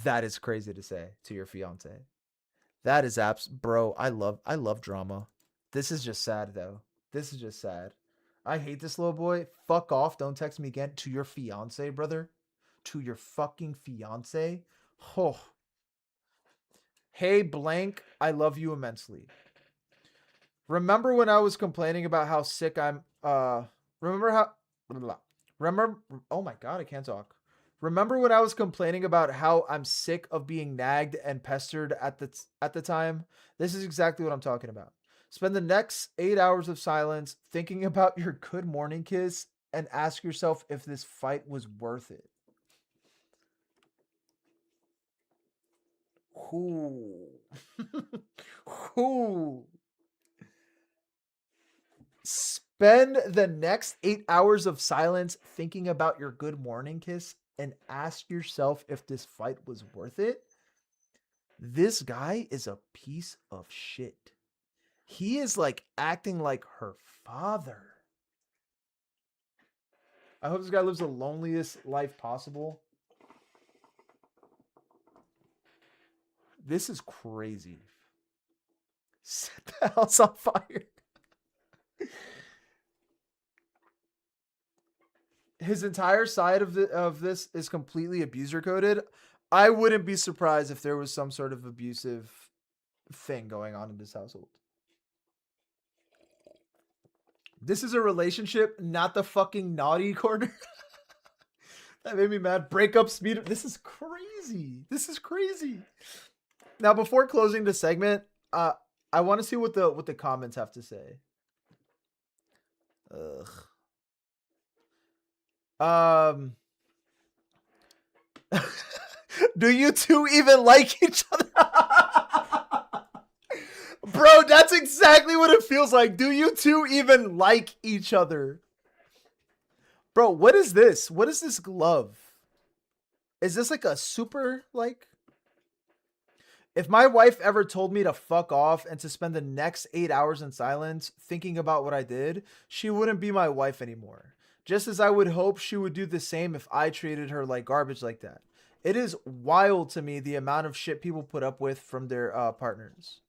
S1: That is crazy to say to your fiance. That is bro. I love drama. This is just sad though. This is just sad. I hate this little boy. Fuck off. Don't text me again. To your fiance, brother. To your fucking fiance. Oh. Hey, blank. I love you immensely. Remember when I was complaining about how sick I'm remember how remember oh my god, I can't talk. Remember when I was complaining about how I'm sick of being nagged and pestered at the time? This is exactly what I'm talking about. Spend the next 8 hours of silence thinking about your good morning kiss and ask yourself if this fight was worth it. Who? Who? Spend the next 8 hours of silence thinking about your good morning kiss and ask yourself if this fight was worth it. This guy is a piece of shit. He is like acting like her father. I hope this guy lives the loneliest life possible. This is crazy. Set the house on fire. His entire side of this is completely abuser coded. I wouldn't be surprised if there was some sort of abusive thing going on in this household. This is a relationship, not the fucking naughty corner. That made me mad. Breakup speed. This is crazy. This is crazy. Now, before closing the segment, I want to see what the comments have to say. Ugh. Do you two even like each other? Bro, that's exactly what it feels like. Do you two even like each other? Bro, what is this? What is this glove? Is this like a super, like? If my wife ever told me to fuck off and to spend the next 8 hours in silence thinking about what I did, she wouldn't be my wife anymore. Just as I would hope she would do the same if I treated her like garbage like that. It is wild to me the amount of shit people put up with from their partners.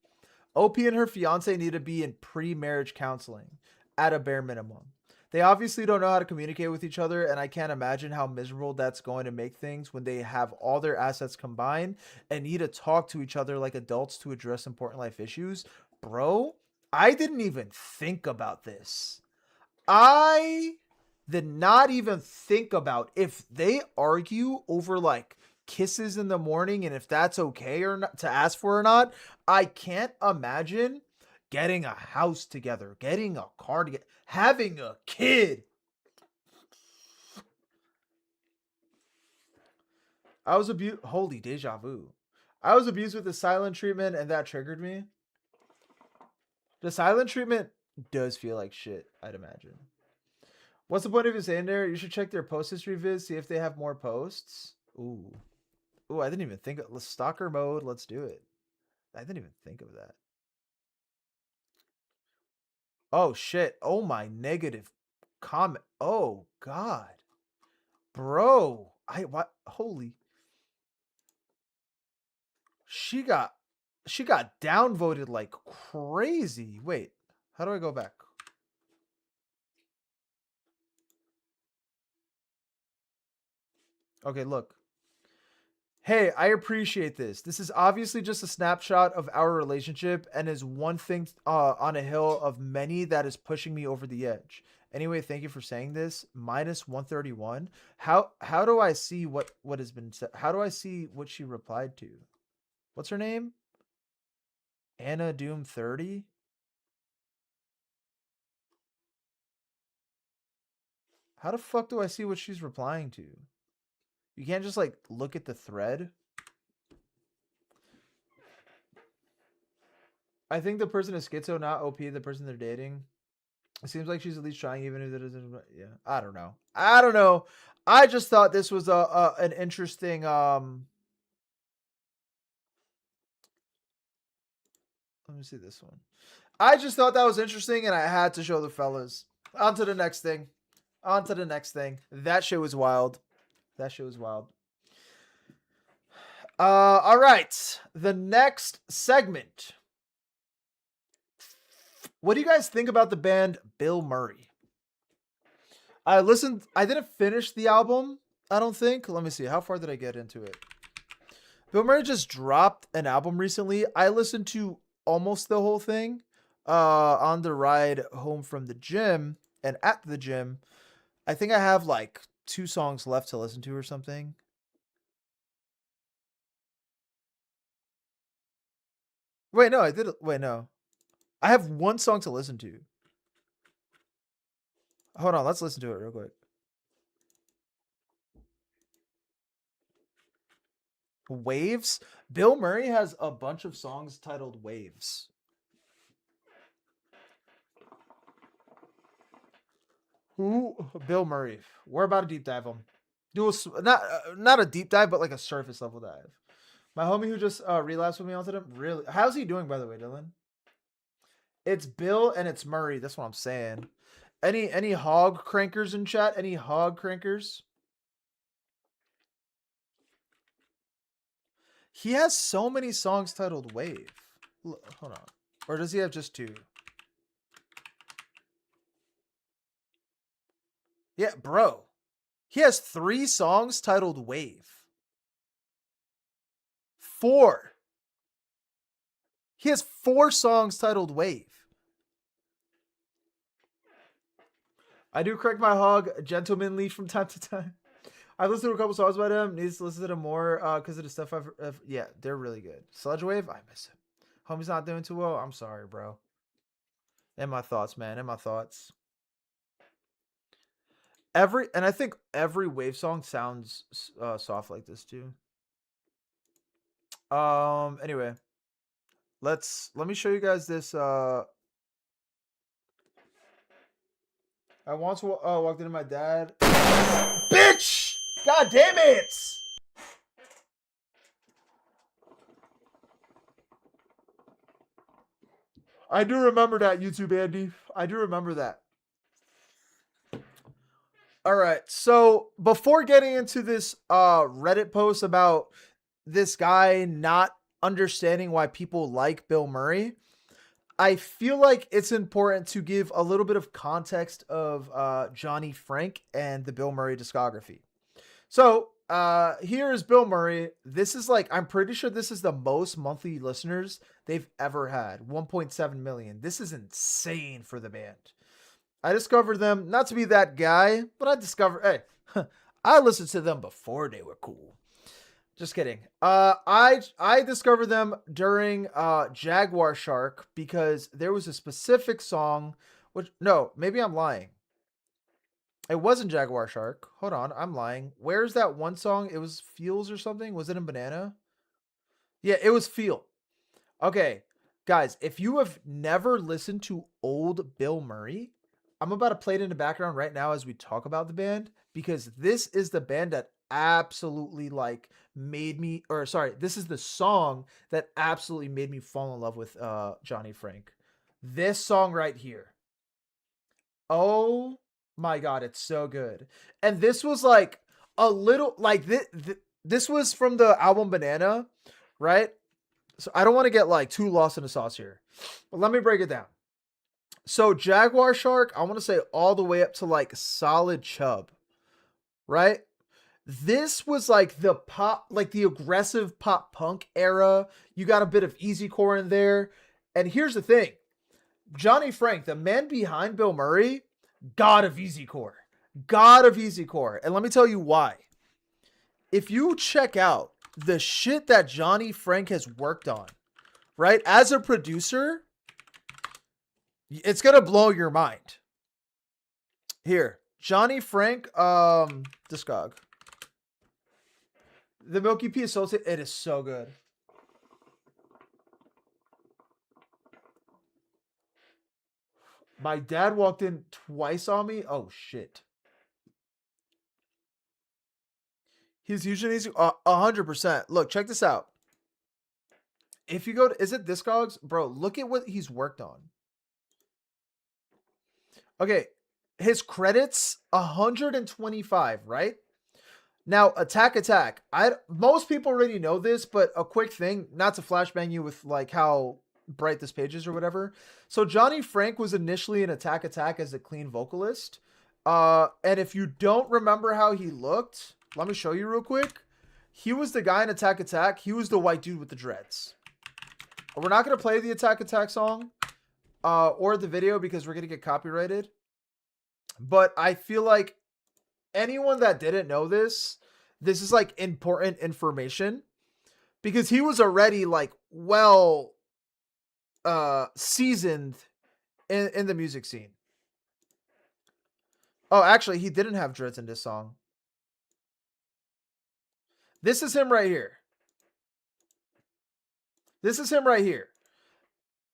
S1: OP and her fiance need to be in pre-marriage counseling at a bare minimum. They obviously don't know how to communicate with each other, and I can't imagine how miserable that's going to make things when they have all their assets combined and need to talk to each other like adults to address important life issues. Bro, I didn't even think about this. I did not even think about if they argue over like kisses in the morning and if that's okay or not to ask for or not. I can't imagine getting a house together, getting a car together, having a kid. I was abused. Holy deja vu. I was abused with the silent treatment and that triggered me. The silent treatment does feel like shit, I'd imagine. What's the point of you saying there? You should check their post history viz, see if they have more posts. Ooh. Ooh, I didn't even think of stalker mode. Let's do it. I didn't even think of that. Oh shit. Oh my negative comment. Oh god. Bro. What holy. She got downvoted like crazy. Wait. How do I go back? Okay, look. Hey, I appreciate this. This is obviously just a snapshot of our relationship and is one thing on a hill of many that is pushing me over the edge. Anyway, thank you for saying this. Minus 131. How do I see what has been said? How do I see what she replied to? What's her name? Anna Doom 30? How the fuck do I see what she's replying to? You can't just like look at the thread. I think the person is schizo, not OP, the person they're dating. It seems like she's at least trying, even if it isn't. Yeah, I don't know. I don't know. I just thought this was an interesting. Let me see this one. I just thought that was interesting, and I had to show the fellas. On to the next thing. On to the next thing. That shit was wild. That shit was wild. All right. The next segment. What do you guys think about the band Bill Murray? I listened. I didn't finish the album, I don't think. Let me see. How far did I get into it? Bill Murray just dropped an album recently. I listened to almost the whole thing on the ride home from the gym and at the gym. I think I have like 2 songs left to listen to or something. Wait, no, I did. Wait, no. I have one song to listen to. Hold on, let's listen to it real quick. Waves? Bill Murray has a bunch of songs titled Waves. Who? Bill Murray. We're about to deep dive him. Do a not a deep dive, but like a surface level dive. My homie who just relapsed with me onto them. Really? How's he doing, by the way, Dylan? It's Bill and it's Murray. That's what I'm saying. Any hog crankers in chat? Any hog crankers? He has so many songs titled Wave. Hold on. Or does he have just 2? Yeah, bro. He has 3 songs titled Wave. 4. He has 4 songs titled Wave. I do correct my hog gentlemanly from time to time. I've listened to a couple songs by him. Needs to listen to them more because of the stuff I've yeah, they're really good. Sludge Wave, I miss him. Homie's not doing too well. I'm sorry, bro. In my thoughts, man. In my thoughts. And I think every Wave song sounds soft like this too. Anyway, let me show you guys this. I once walked into my dad. Bitch! God damn it! I do remember that, YouTube Andy. I do remember that. All right. So before getting into this Reddit post about this guy not understanding why people like Bill Murray, I feel like it's important to give a little bit of context of Johnny Frank and the Bill Murray discography. So here is Bill Murray. This is like, I'm pretty sure this is the most monthly listeners they've ever had. 1.7 million. This is insane for the band. I discovered them, not to be that guy, but hey, I listened to them before they were cool. Just kidding. I discovered them during Jaguar Shark because there was a specific song, no, maybe I'm lying. It wasn't Jaguar Shark. Hold on, I'm lying. Where's that one song? It was Feels or something? Was it in Banana? Yeah, it was Feel. Okay, guys, if you have never listened to old Bill Murray, I'm about to play it in the background right now as we talk about the band, because this is the band that absolutely this is the song that absolutely made me fall in love with Johnny Frank. This song right here. Oh my God, it's so good. And this was like a little like this was from the album Banana, right? So I don't want to get like too lost in the sauce here, but let me break it down. So Jaguar Shark, I want to say all the way up to like Solid Chub, right? This was like the pop, like the aggressive pop punk era. You got a bit of easycore in there. And here's the thing. Johnny Frank, the man behind Bill Murray, god of easycore. God of easycore. And let me tell you why. If you check out the shit that Johnny Frank has worked on, right? As a producer, it's going to blow your mind. Here, Johnny Frank, Discog. The Milky P Associate, it is so good. My dad walked in twice on me. Oh, shit. He's usually 100%. Look, check this out. If you go to, is it Discogs? Bro, look at what he's worked on. Okay, his credits, 125, right? Now, Attack. Most people already know this, but a quick thing, not to flashbang you with like how bright this page is or whatever. So Johnny Frank was initially in Attack as a clean vocalist. And if you don't remember how he looked, let me show you real quick. He was the guy in Attack. He was the white dude with the dreads. We're not going to play the Attack song or the video because we're going to get copyrighted. But I feel like anyone that didn't know this is like important information because he was already like well seasoned in the music scene. Oh, actually, he didn't have dreads in this song. This is him right here. This is him right here.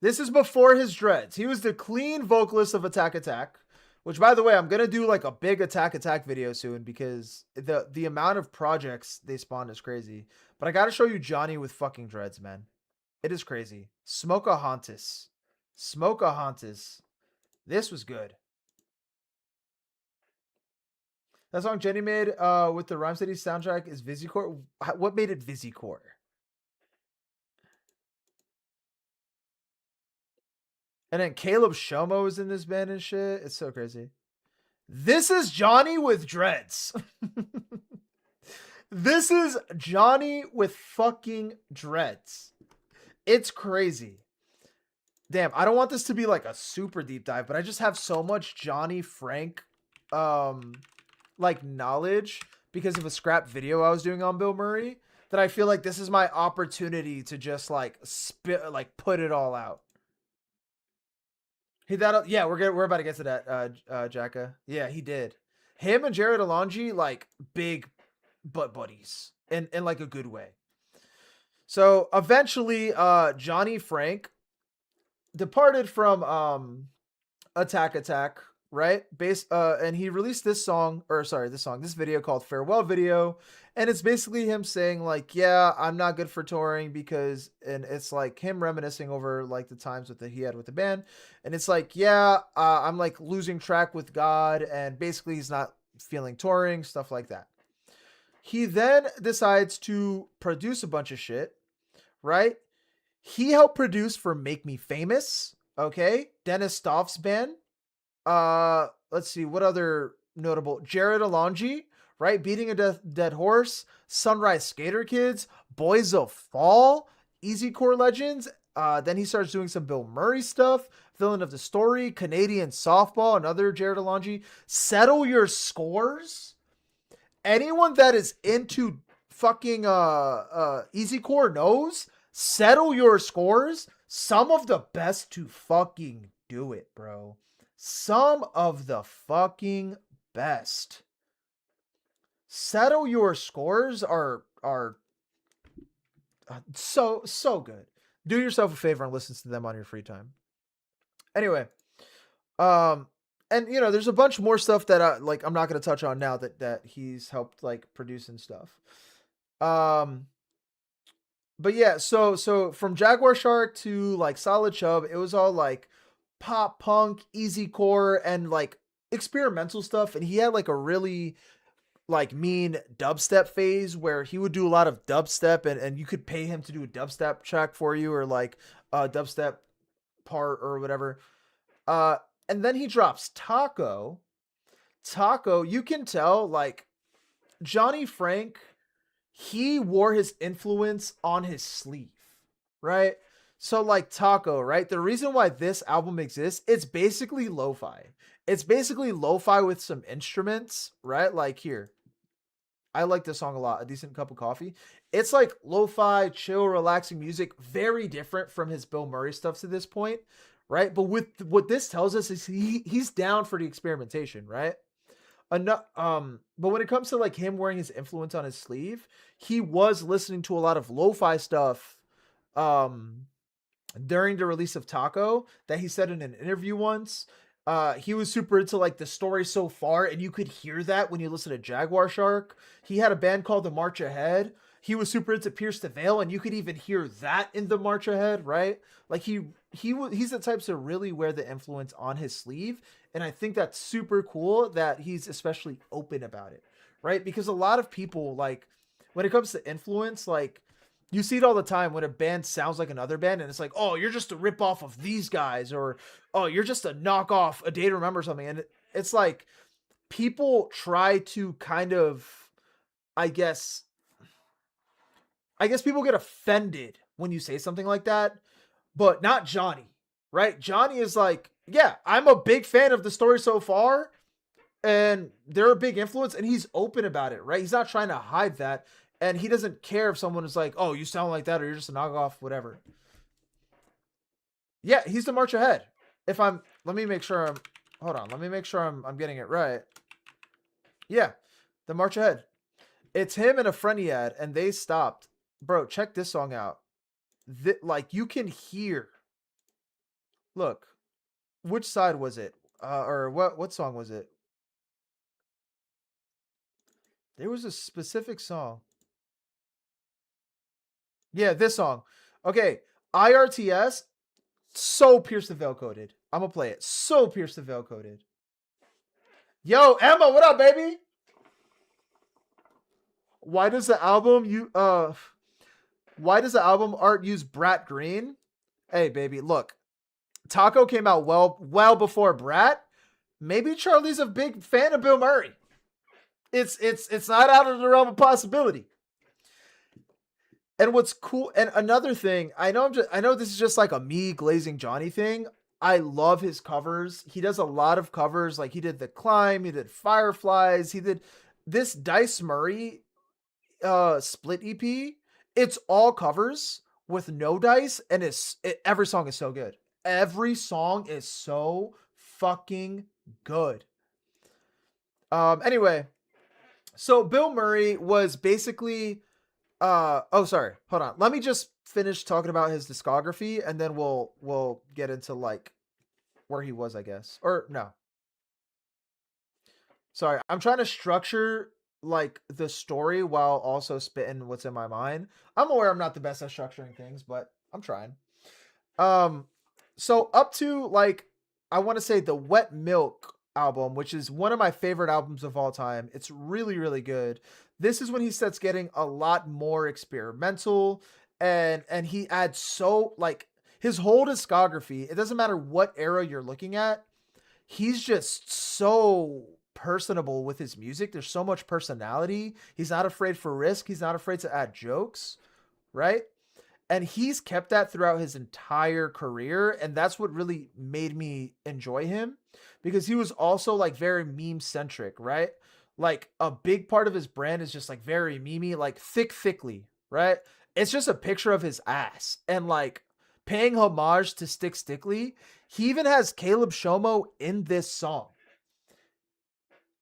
S1: This is before his dreads. He was the clean vocalist of Attack Attack, which, by the way, I'm gonna do like a big Attack Attack video soon because the amount of projects they spawned is crazy. But I gotta show you Johnny with fucking dreads, man. It is crazy. Smokeahontas. Smokeahontas. This was good. That song Jenny made with the Rhyme City soundtrack is Visicore. What made it Visicore? And then Caleb Shomo is in this band and shit. It's so crazy. This is Johnny with dreads. This is Johnny with fucking dreads. It's crazy. Damn, I don't want this to be like a super deep dive, but I just have so much Johnny Frank like knowledge because of a scrap video I was doing on Bill Murray that I feel like this is my opportunity to just like put it all out. Yeah, we're about to get to that, Jacka. Yeah, he did. Him and Jared Alonji, like big butt buddies in like a good way. So eventually, Johnny Frank departed from Attack Attack, right? And he released this video called Farewell Video, and it's basically him saying like, yeah, I'm not good for touring because, and it's like him reminiscing over like the times he had with the band, and it's like, yeah, I'm like losing track with God, and basically he's not feeling touring, stuff like that. He then decides to produce a bunch of shit, right? He helped produce for Make Me Famous, okay? Dennis Stoff's band. Let's see, what other notable? Jared Alonji, right? Beating a Dead Horse, Sunrise Skater Kids, Boys of Fall, Easy Core Legends. Then he starts doing some Bill Murray stuff, Villain of the Story, Canadian Softball, another Jared Alonji. Settle Your Scores. Anyone that is into fucking Easy Core knows Settle Your Scores. Some of the best to fucking do it, bro. Some of the fucking best. Settle Your Scores are so good. Do yourself a favor and listen to them on your free time. Anyway, and you know, there's a bunch more stuff that I'm not going to touch on now that he's helped like produce and stuff. But yeah, so from Jaguar Shark to like Solid Chub, it was all like pop punk, easy core, and like experimental stuff. And he had like a really like mean dubstep phase where he would do a lot of dubstep, and you could pay him to do a dubstep track for you, or like a dubstep part or whatever. And then he drops Taco. Taco, you can tell like Johnny Frank, he wore his influence on his sleeve, right? So like Taco, right? The reason why this album exists, it's basically lo-fi. It's basically lo-fi with some instruments, right? Like here. I like this song a lot, A Decent Cup of Coffee. It's like lo-fi, chill, relaxing music, very different from his Bill Murray stuff to this point, right? But with what this tells us is he's down for the experimentation, right? But when it comes to like him wearing his influence on his sleeve, he was listening to a lot of lo-fi stuff during the release of Taco that he said in an interview once. He was super into like the story so far, and you could hear that when you listen to Jaguar Shark. He had a band called The March Ahead. He was super into Pierce the Veil, and you could even hear that in The March Ahead, right? Like he's the type to really wear the influence on his sleeve, and I think that's super cool that he's especially open about it, right? Because a lot of people, like when it comes to influence, like you see it all the time when a band sounds like another band, and it's like, oh, you're just a rip off of these guys, or oh, you're just a knockoff, A Day to Remember something. And it's like people try to kind of, I guess people get offended when you say something like that, but not Johnny, right? Johnny is like, yeah, I'm a big fan of the story so far, and they're a big influence, and he's open about it, right? He's not trying to hide that, and he doesn't care if someone is like, oh, you sound like that, or you're just a knockoff, whatever. Yeah, he's the March Ahead. Let me make sure hold on. Let me make sure I'm getting it right. Yeah, the March Ahead. It's him and a friend he had, and they stopped. Bro, check this song out. Like, you can hear. Look, which side was it? Or what song was it? There was a specific song. Yeah, this song. Okay, IRTS, so Pierce the Veil coded. I'm gonna play it. So Pierce the Veil coded. Yo, Emma, what up, baby? Why does the album why does the album art use Brat Green? Hey, baby, look. Taco came out well before Brat. Maybe Charlie's a big fan of Bill Murray. It's not out of the realm of possibility. And what's cool, and another thing, I know this is just like a me glazing Johnny thing. I love his covers. He does a lot of covers. Like, he did The Climb, he did Fireflies, he did this Dice Murray split EP. It's all covers with no dice, and every song is so good. Every song is so fucking good. Anyway, so Bill Murray was basically oh, sorry. Hold on. Let me just finish talking about his discography, and then we'll get into like where he was, I guess. Or no. Sorry. I'm trying to structure like the story while also spitting what's in my mind. I'm aware I'm not the best at structuring things, but I'm trying. So up to like, I want to say the Wet Milk album, which is one of my favorite albums of all time. It's really, really good. This is when he starts getting a lot more experimental, and he adds so like his whole discography. It doesn't matter what era you're looking at. He's just so personable with his music. There's so much personality. He's not afraid for risk. He's not afraid to add jokes, right? And he's kept that throughout his entire career. And that's what really made me enjoy him, because he was also like very meme centric, right? Like, a big part of his brand is just like very memey, like thickly, right? It's just a picture of his ass, and like paying homage to Stickly. He even has Caleb Shomo in this song.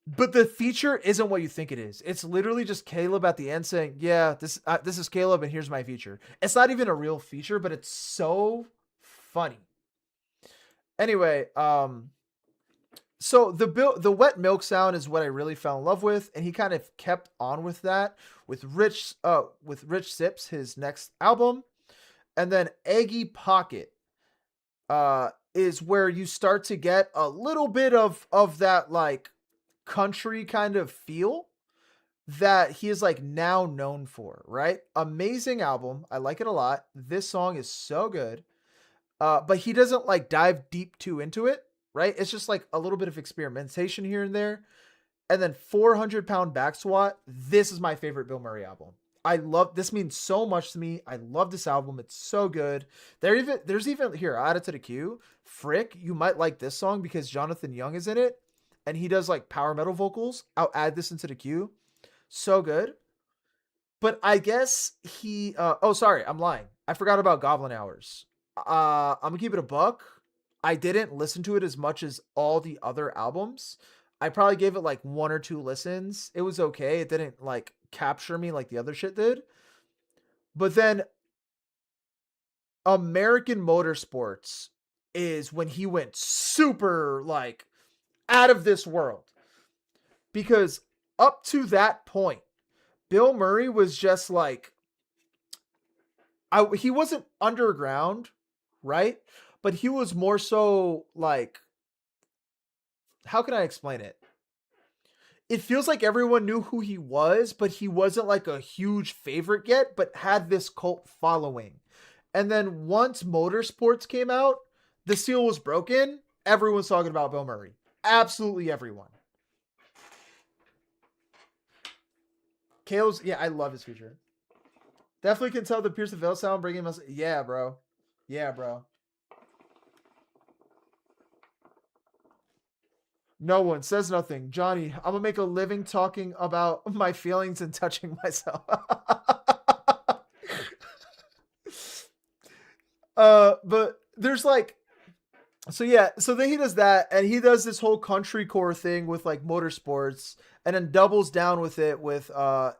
S1: But the feature isn't what you think it is. It's literally just Caleb at the end saying, "Yeah, this is Caleb, and here's my feature." It's not even a real feature, but it's so funny. Anyway, so the Wet Milk sound is what I really fell in love with, and he kind of kept on with that with Rich Sips, his next album, and then Eggy Pocket is where you start to get a little bit of that like country kind of feel that he is like now known for, right? Amazing album. I like it a lot. This song is so good. But he doesn't like dive deep too into it, right? It's just like a little bit of experimentation here and there. And then 400-pound back squat. This is my favorite Bill Murray album. I love this, means so much to me. I love this album. It's so good. There's even here, I'll add it to the queue. Frick, you might like this song because Jonathan Young is in it, and he does like power metal vocals. I'll add this into the queue. So good. But I guess oh, sorry, I'm lying. I forgot about Goblin Hours. I'm gonna keep it a buck. I didn't listen to it as much as all the other albums. I probably gave it like 1 or 2 listens. It was okay. It didn't like capture me like the other shit did. But then American Motorsports is when he went super like out of this world. Because up to that point, Bill Murray was just like, he wasn't underground, right? But he was more so like, how can I explain it? It feels like everyone knew who he was, but he wasn't like a huge favorite yet, but had this cult following. And then once Motorsports came out, the seal was broken. Everyone's talking about Bill Murray. Absolutely everyone. Kale's, yeah, I love his feature. Definitely can tell the Pierce the Veil sound bringing us. Yeah, bro. Yeah, bro. No one says nothing. Johnny, I'm gonna make a living talking about my feelings and touching myself. But there's like, so yeah, so then he does that, and he does this whole country core thing with like motorsports, and then doubles down with it with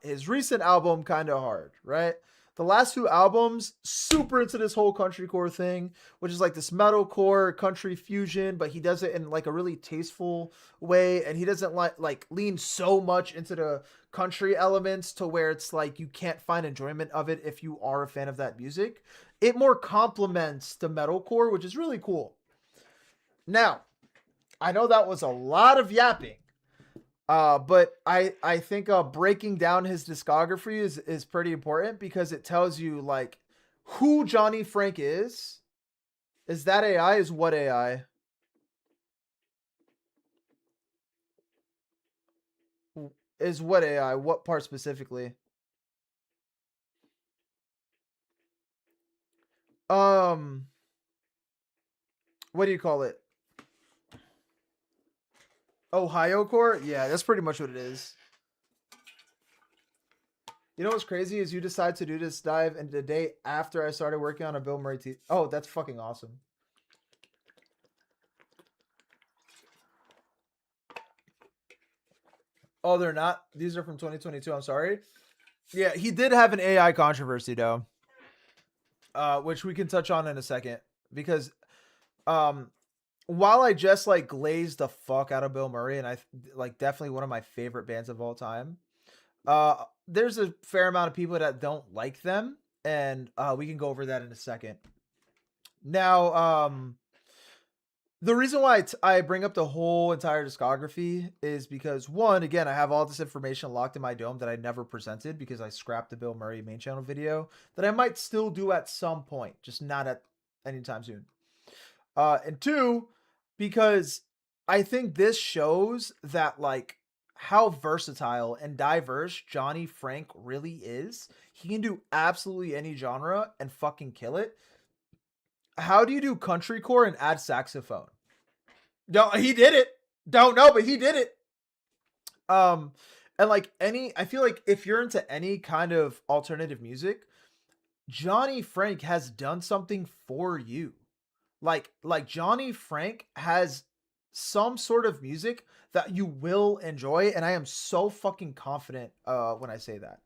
S1: his recent album, Kinda Hard, right? The last two albums, super into this whole country core thing, which is like this metalcore country fusion, but he does it in like a really tasteful way, and he doesn't like lean so much into the country elements to where it's like you can't find enjoyment of it if you are a fan of that music. It more complements the metalcore, which is really cool. Now, I know that was a lot of yapping, but I think breaking down his discography is pretty important because it tells you like who Johnny Frank is. Is that AI? Is what AI? Is what AI? What part specifically? Um, what do you call it? Ohio Core? Yeah, that's pretty much what it is. You know what's crazy is you decide to do this dive and the day after I started working on a Bill Murray Oh, that's fucking awesome. Oh, they're not? These are from 2022. I'm sorry. Yeah, he did have an AI controversy though. Which we can touch on in a second. Because while I just like glazed the fuck out of Bill Murray, and I like definitely one of my favorite bands of all time, there's a fair amount of people that don't like them, and we can go over that in a second. Now, the reason why I bring up the whole entire discography is because one, again, I have all this information locked in my dome that I never presented because I scrapped the Bill Murray main channel video that I might still do at some point, just not at anytime soon. And two, because I think this shows that like how versatile and diverse Johnny Frank really is. He can do absolutely any genre and fucking kill it. How do you do country core and add saxophone? No, he did it. Don't know, but he did it. And like I feel like if you're into any kind of alternative music, Johnny Frank has done something for you. Like Johnny Frank has some sort of music that you will enjoy, and I am so fucking confident when I say that.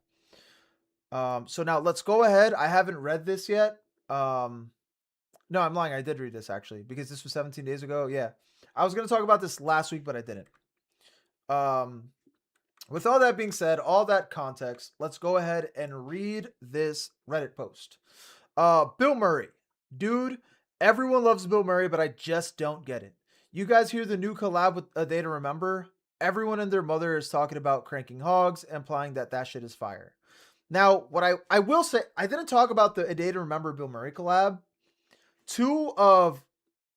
S1: So now let's go ahead. I haven't read this yet. No, I'm lying. I did read this actually because this was 17 days ago. Yeah. I was going to talk about this last week, but I didn't. With all that being said, all that context, let's go ahead and read this Reddit post. Bill Murray. Dude, everyone loves Bill Murray, but I just don't get it. You guys hear the new collab with A Day to Remember? Everyone and their mother is talking about cranking hogs, implying that that shit is fire. Now, what I will say, I didn't talk about the A Day to Remember Bill Murray collab. Two of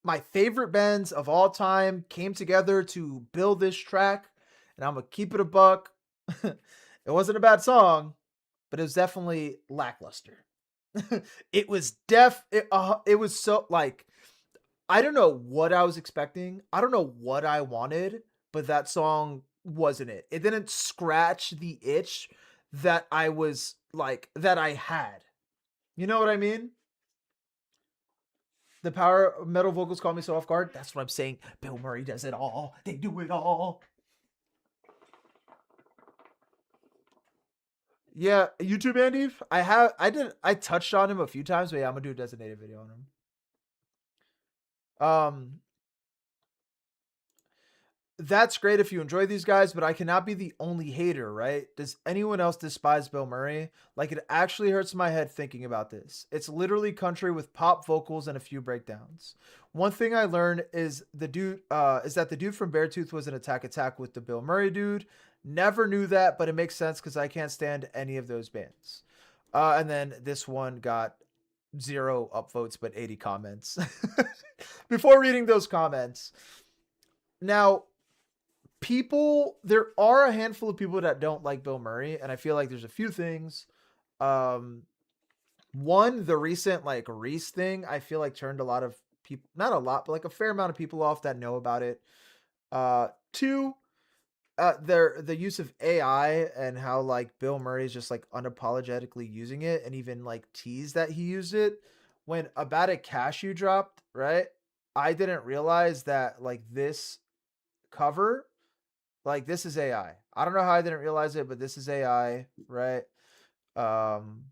S1: my favorite bands of all time came together to build this track, and I'm gonna keep it a buck. It wasn't a bad song, but it was definitely lackluster. It was it was so like I don't know what I was expecting. I don't know what I wanted, but that song wasn't it. It didn't scratch the itch that I was like that I had. You know what I mean? The power metal vocals caught me so off guard. That's what I'm saying. Bill Murray does it all. They do it all. Yeah, YouTube Andy. I touched on him a few times, but yeah, I'm gonna do a designated video on him. That's great if you enjoy these guys, but I cannot be the only hater, right? Does anyone else despise Bill Murray? Like, it actually hurts my head thinking about this. It's literally country with pop vocals and a few breakdowns. One thing I learned is that the dude from Beartooth was an Attack with the Bill Murray dude. Never knew that, but it makes sense because I can't stand any of those bands. And then this one got 0 upvotes, but 80 comments. Before reading those comments. Now, there are a handful of people that don't like Bill Murray, and I feel like there's a few things. One, the recent like Reese thing, I feel like turned a lot of people, not a lot, but like a fair amount of people off that know about it. Two, the use of AI and how like Bill Murray is just like unapologetically using it and even like teased that he used it when About a Cashew dropped, right? I didn't realize that like this cover, like this is AI. I don't know how I didn't realize it, but this is AI, right? Um,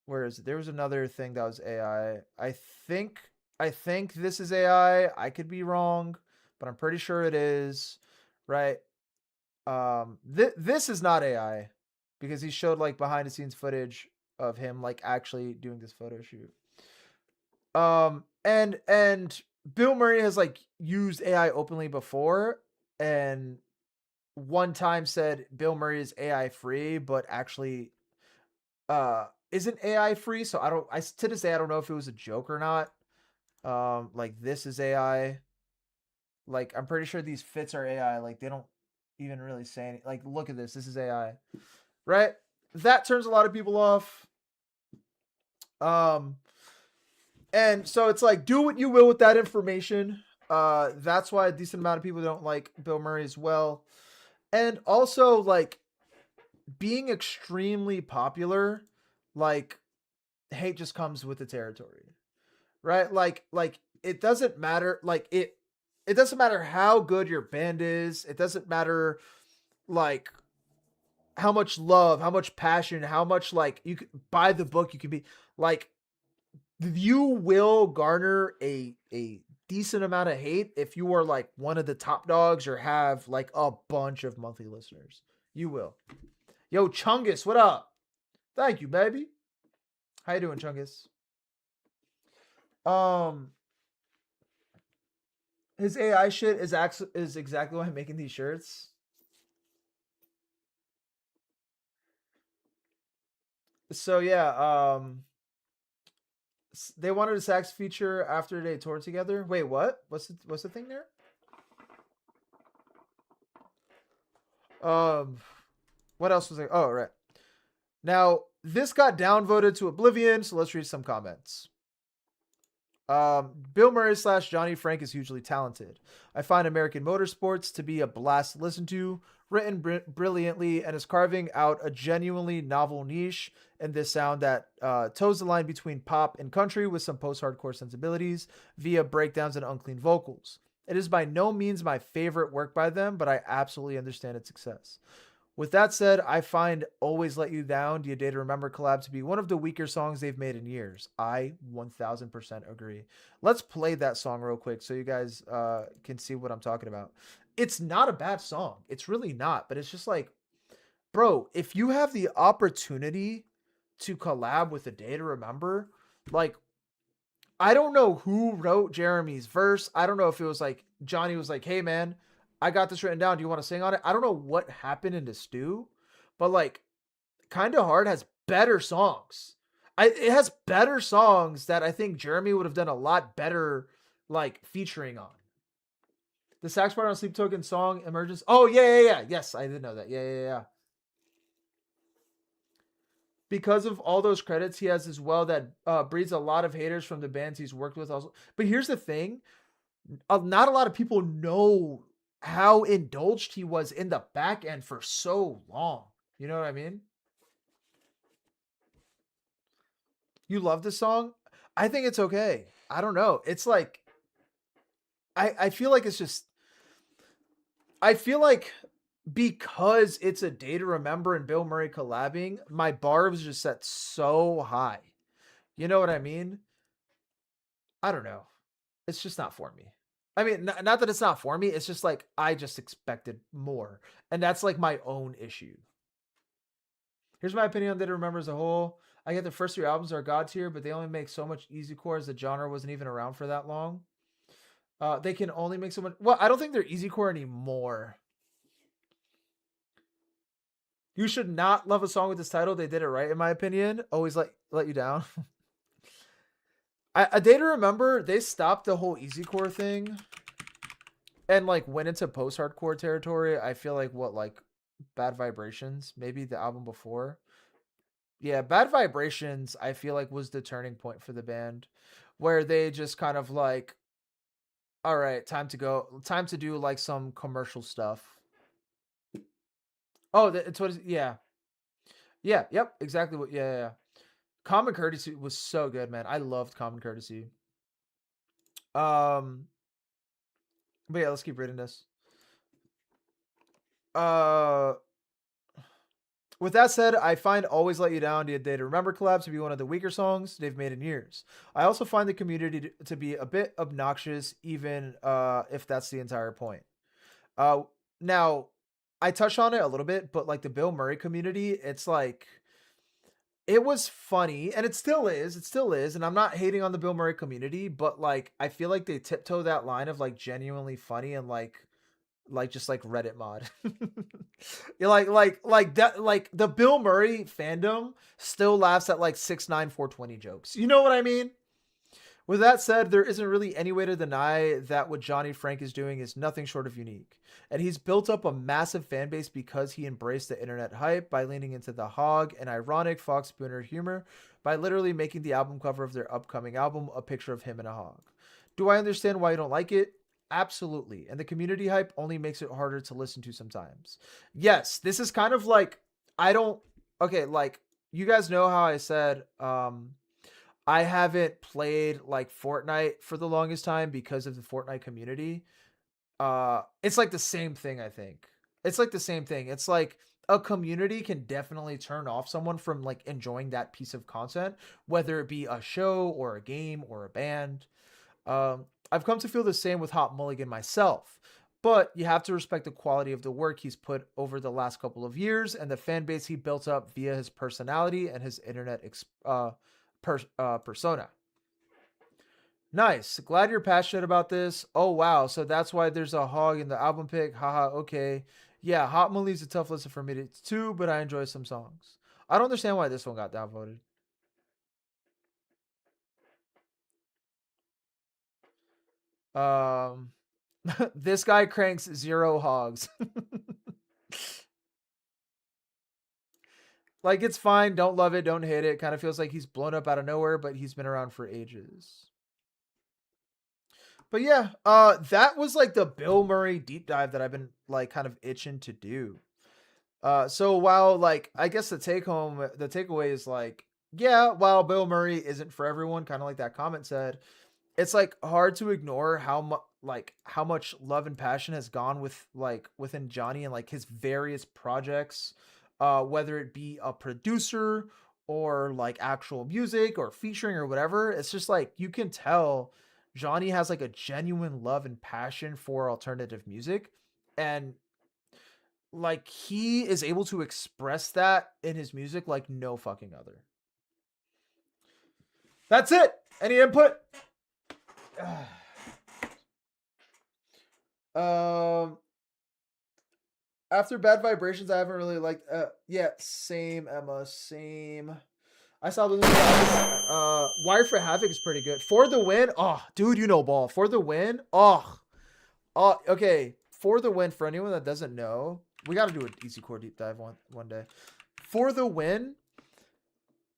S1: where is it? There was another thing that was AI. Think I think this is AI. I could be wrong, but I'm pretty sure it is, right? This is not AI because he showed like behind the scenes footage of him like actually doing this photo shoot. And Bill Murray has like used AI openly before, and one time said Bill Murray is AI free, but actually isn't AI free. So I to this day I don't know if it was a joke or not. Like this is AI. Like I'm pretty sure these fits are AI. Like they don't even really say anything. Like look at this. This is AI. Right? That turns a lot of people off. And so it's like do what you will with that information. That's why a decent amount of people don't like Bill Murray as well. And also like being extremely popular, like hate just comes with the territory. Right? Like it doesn't matter like it doesn't matter how good your band is. It doesn't matter like how much love, how much passion, how much like you could buy the book you can be like you will garner a decent amount of hate if you are like one of the top dogs or have like a bunch of monthly listeners. You will. Yo, Chungus, what up? Thank you, baby. How you doing, Chungus? His AI shit is exactly why I'm making these shirts. So yeah, they wanted a sax feature after they toured together. Wait, what? What's the thing there? What else was I? Oh, right. Now this got downvoted to oblivion, so let's read some comments. Bill Murray / Johnny Frank is hugely talented. I find American Motorsports to be a blast to listen to, written brilliantly, and is carving out a genuinely novel niche in this sound that toes the line between pop and country with some post-hardcore sensibilities via breakdowns and unclean vocals. It is by no means my favorite work by them, but I absolutely understand its success. With that said, I find Always Let You Down, Do You Day to Remember collab to be one of the weaker songs they've made in years. I 1000% agree. Let's play that song real quick so you guys can see what I'm talking about. It's not a bad song. It's really not, but it's just like, bro, if you have the opportunity to collab with A Day to Remember, like, I don't know who wrote Jeremy's verse. I don't know if it was like Johnny was like, hey, man, I got this written down. Do you want to sing on it? I don't know what happened in the stew, but like Kinda Hard has better songs. It has better songs that I think Jeremy would have done a lot better like featuring on. The sax part on Sleep Token song Emergence. Oh yeah. Yes, I did know that. Yeah. Because of all those credits he has as well, that breeds a lot of haters from the bands he's worked with also. But here's the thing. Not a lot of people know how indulged he was in the back end for so long. You know what I mean? You love this song? I think it's okay. I don't know. It's like I feel like it's just I feel like because it's A Day to Remember and Bill Murray collabing, my bar was just set so high. You know what I mean? I don't know. It's just not for me. I mean, not that it's not for me. It's just like I just expected more, and that's like my own issue. Here's my opinion on Day to Remember as a whole. I get the first 3 albums are god tier, but they only make so much easy core as the genre wasn't even around for that long. They can only make so much. Well, I don't think they're easy core anymore. You should not love a song with this title. They did it right, in my opinion. Always let you down. A Day to Remember, they stopped the whole easy core thing and like went into post-hardcore territory. I feel like like Bad Vibrations, maybe the album before. Yeah, Bad Vibrations, I feel like was the turning point for the band where they just kind of like, all right, time to do like some commercial stuff. Oh, it's what is, yeah. Yeah, yep, exactly what, yeah. Common Courtesy was so good, man. I loved Common Courtesy. But yeah, let's keep reading this. With that said, I find Always Let You Down, The Day to Remember collab to be one of the weaker songs they've made in years. I also find the community to be a bit obnoxious, even if that's the entire point. Now, I touched on it a little bit, but like the Bill Murray community, it's like, it was funny, and it still is, and I'm not hating on the Bill Murray community, but like, I feel like they tiptoe that line of like genuinely funny and like just like Reddit mod. You're like that, like the Bill Murray fandom still laughs at like 6'9", 420 jokes. You know what I mean? With that said, there isn't really any way to deny that what Johnny Frank is doing is nothing short of unique. And he's built up a massive fan base because he embraced the internet hype by leaning into the hog and ironic Fox Spooner humor by literally making the album cover of their upcoming album a picture of him and a hog. Do I understand why you don't like it? Absolutely. And the community hype only makes it harder to listen to sometimes. Yes, this is kind of like, okay, like you guys know how I said, I haven't played like Fortnite for the longest time because of the Fortnite community. It's like the same thing, I think. It's like the same thing. It's like a community can definitely turn off someone from like enjoying that piece of content, whether it be a show or a game or a band. I've come to feel the same with Hot Mulligan myself, but you have to respect the quality of the work he's put over the last couple of years and the fan base he built up via his personality and his internet persona. Nice. Glad you're passionate about this. Oh, wow. So that's why there's a hog in the album pick. Haha. Okay. Yeah, Hot Mully's a tough listen for me too, but I enjoy some songs. I don't understand why this one got downvoted. This guy cranks 0 hogs. Like, it's fine. Don't love it. Don't hate it. Kind of feels like he's blown up out of nowhere, but he's been around for ages. But yeah, that was like the Bill Murray deep dive that I've been like kind of itching to do. So while like, I guess the takeaway is like, yeah, while Bill Murray isn't for everyone, kind of like that comment said, it's like hard to ignore how much love and passion has gone with like within Johnny and like his various projects, whether it be a producer or like actual music or featuring or whatever. It's just like you can tell Johnny has like a genuine love and passion for alternative music, and like he is able to express that in his music like no fucking other. That's it. Any input? After Bad Vibrations, I haven't really liked. Yeah, same Emma, same. I saw the Wire for Havoc is pretty good. For the Win, oh, dude, you know ball. For the Win, oh, okay. For the Win, for anyone that doesn't know, we got to do an easy core deep dive one day. For the Win,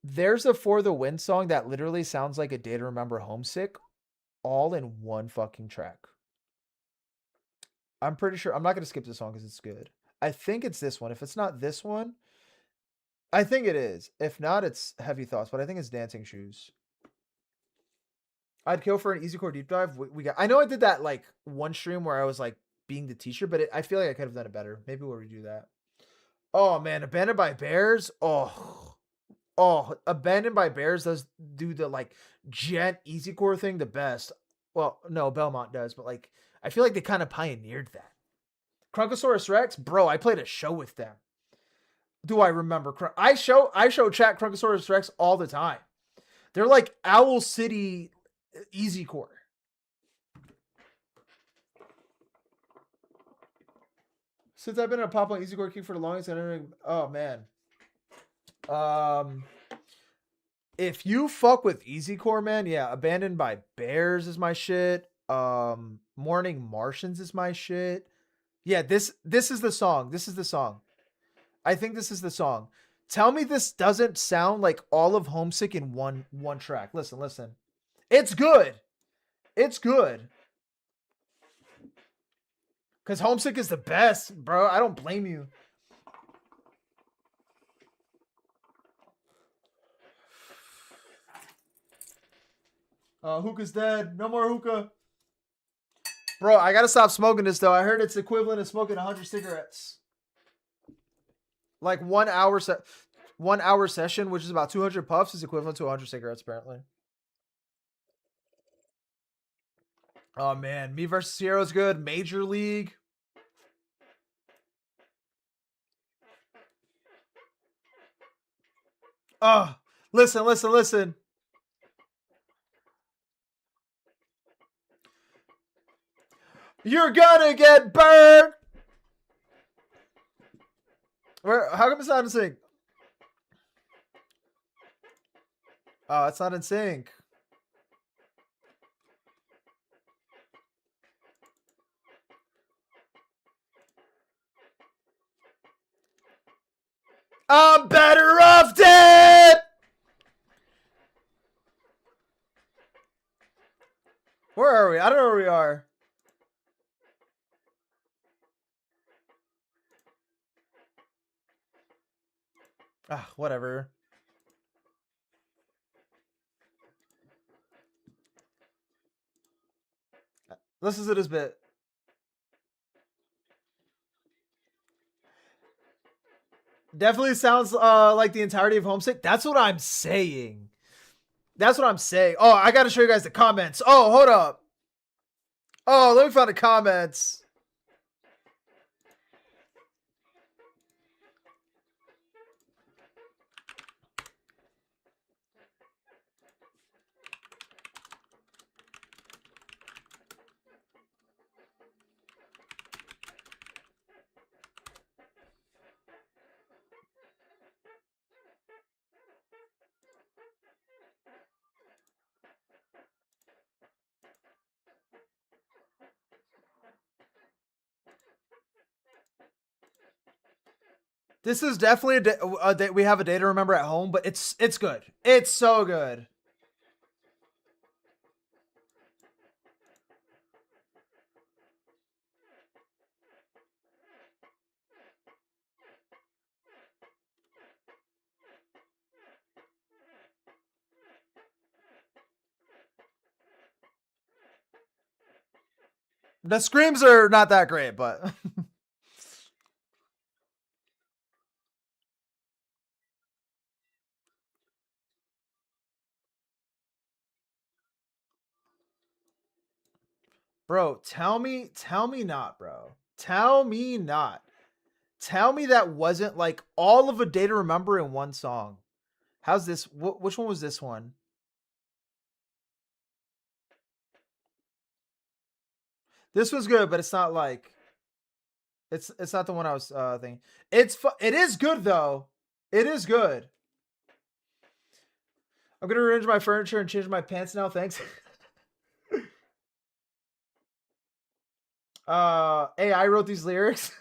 S1: there's a For the Win song that literally sounds like A Day to Remember Homesick, all in one fucking track. I'm pretty sure. I'm not gonna skip this song because it's good. I think it's this one. If it's not this one, I think it is. If not, it's Heavy Thoughts, but I think it's Dancing Shoes. I'd kill for an easy core deep dive. We got. I know I did that like one stream where I was like being the teacher, but I feel like I could have done it better. Maybe we'll redo that. Oh man, Abandoned by Bears. Abandoned by Bears does do the like gent easy core thing the best. Well, no, Belmont does, but like I feel like they kind of pioneered that. Crunkosaurus Rex, bro, I played a show with them. Do I remember? I show chat Crunkosaurus Rex all the time. They're like Owl City easy core. Since I've been in a pop on easy core kick for the longest, oh man. If you fuck with easy core, man, yeah, Abandoned by Bears is my shit. Morning Martians is my shit. Yeah, this is the song. This is the song. I think this is the song. Tell me this doesn't sound like all of Homesick in one track. Listen. It's good. It's good. Because Homesick is the best, bro. I don't blame you. Hookah's dead. No more hookah. Bro, I gotta stop smoking this though. I heard it's equivalent of smoking 100 cigarettes. Like 1 hour 1 hour session, which is about 200 puffs, is equivalent to 100 cigarettes apparently. Oh man, Me versus Sierra's good. Major League. Oh, listen. You're gonna get burned. Where? How come it's not in sync? Oh, it's not in sync. I'm better off dead. Where are we? I don't know where we are. Ah, whatever. Listen to this bit. Definitely sounds like the entirety of Homesick. That's what I'm saying. That's what I'm saying. Oh, I gotta show you guys the comments. Oh, hold up. Oh, let me find the comments. This is definitely a day we have a day to remember at home, but it's good. It's so good. The screams are not that great, but bro, tell me not, bro. Tell me not. Tell me that wasn't like all of a day to remember in one song. How's this? Which one was this one? This was good, but it's not like it's not the one I was thinking. It is good though. It is good. I'm gonna arrange my furniture and change my pants now. Thanks. AI wrote these lyrics.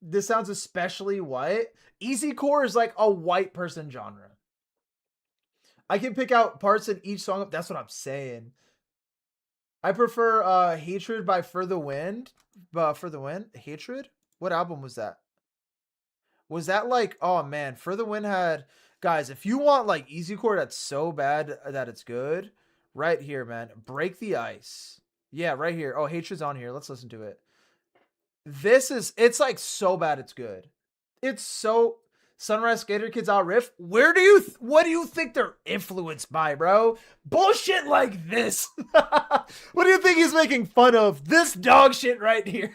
S1: This sounds especially white. Easy core is like a white person genre. I can pick out parts in each song. That's what I'm saying. I prefer Hatred by For the Wind. For the Wind? Hatred? What album was that? Was that like, oh man, For the Wind had, guys, if you want like easy core that's so bad that it's good, right here, man. Break the Ice. Yeah, right here. Oh, Hatred's on here. Let's listen to it. It's like so bad it's good. It's so Sunrise Skater Kids out riff. What do you think they're influenced by, bro? Bullshit like this. What do you think he's making fun of? This dog shit right here.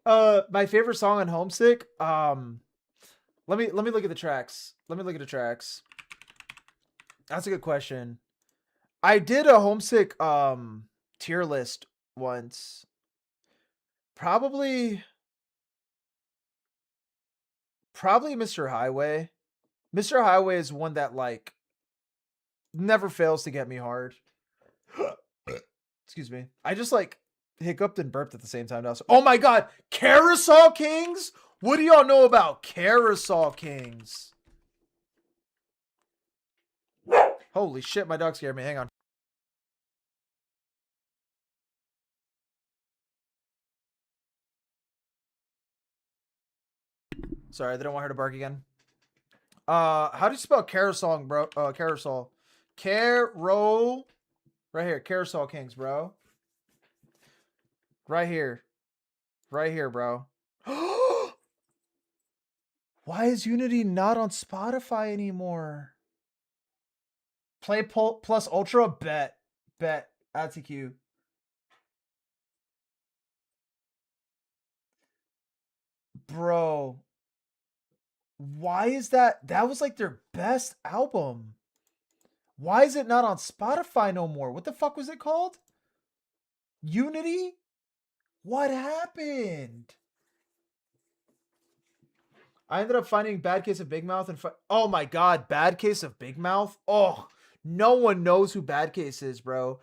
S1: My favorite song on Homesick. Let me look at the tracks. That's a good question. I did a Homesick tier list once. Probably Mr. Highway. Mr. Highway is one that like never fails to get me hard. Excuse me. I just like hiccuped and burped at the same time now. So, oh my god, Carousel Kings? What do y'all know about Carousel Kings? Holy shit, my dog scared me. Hang on. Sorry, they don't want her to bark again. How do you spell carousel, bro? Carousel. Caro. Right here. Carousel Kings, bro. Right here. Right here, bro. Why is Unity not on Spotify anymore? Play Plus Ultra? Bet. Bet. ATQ. Bro. Why is that? That was like their best album. Why is it not on Spotify no more? What the fuck was it called? Unity? What happened? I ended up finding Bad Case of Big Mouth and oh my god, Bad Case of Big Mouth? Oh, no one knows who Bad Case is, bro.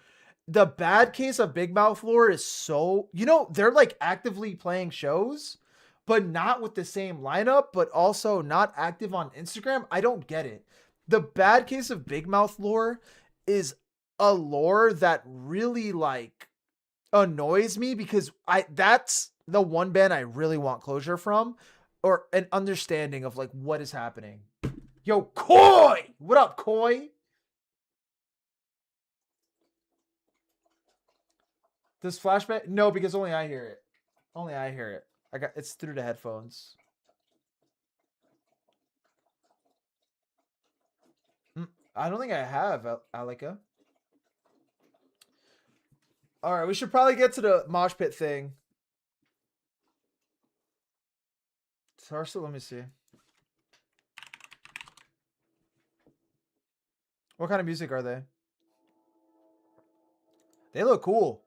S1: The Bad Case of Big Mouth lore is so, you know, they're like actively playing shows, but not with the same lineup, but also not active on Instagram. I don't get it. The Bad Case of Big Mouth lore is a lore that really like annoys me because that's the one band I really want closure from, or an understanding of like what is happening. Yo, Koi! What up, Koi? Does flashback? No, because only I hear it. Only I hear it. It's through the headphones. I don't think I have, Alika. All right, we should probably get to the mosh pit thing. Tarsa, let me see. What kind of music are they? They look cool.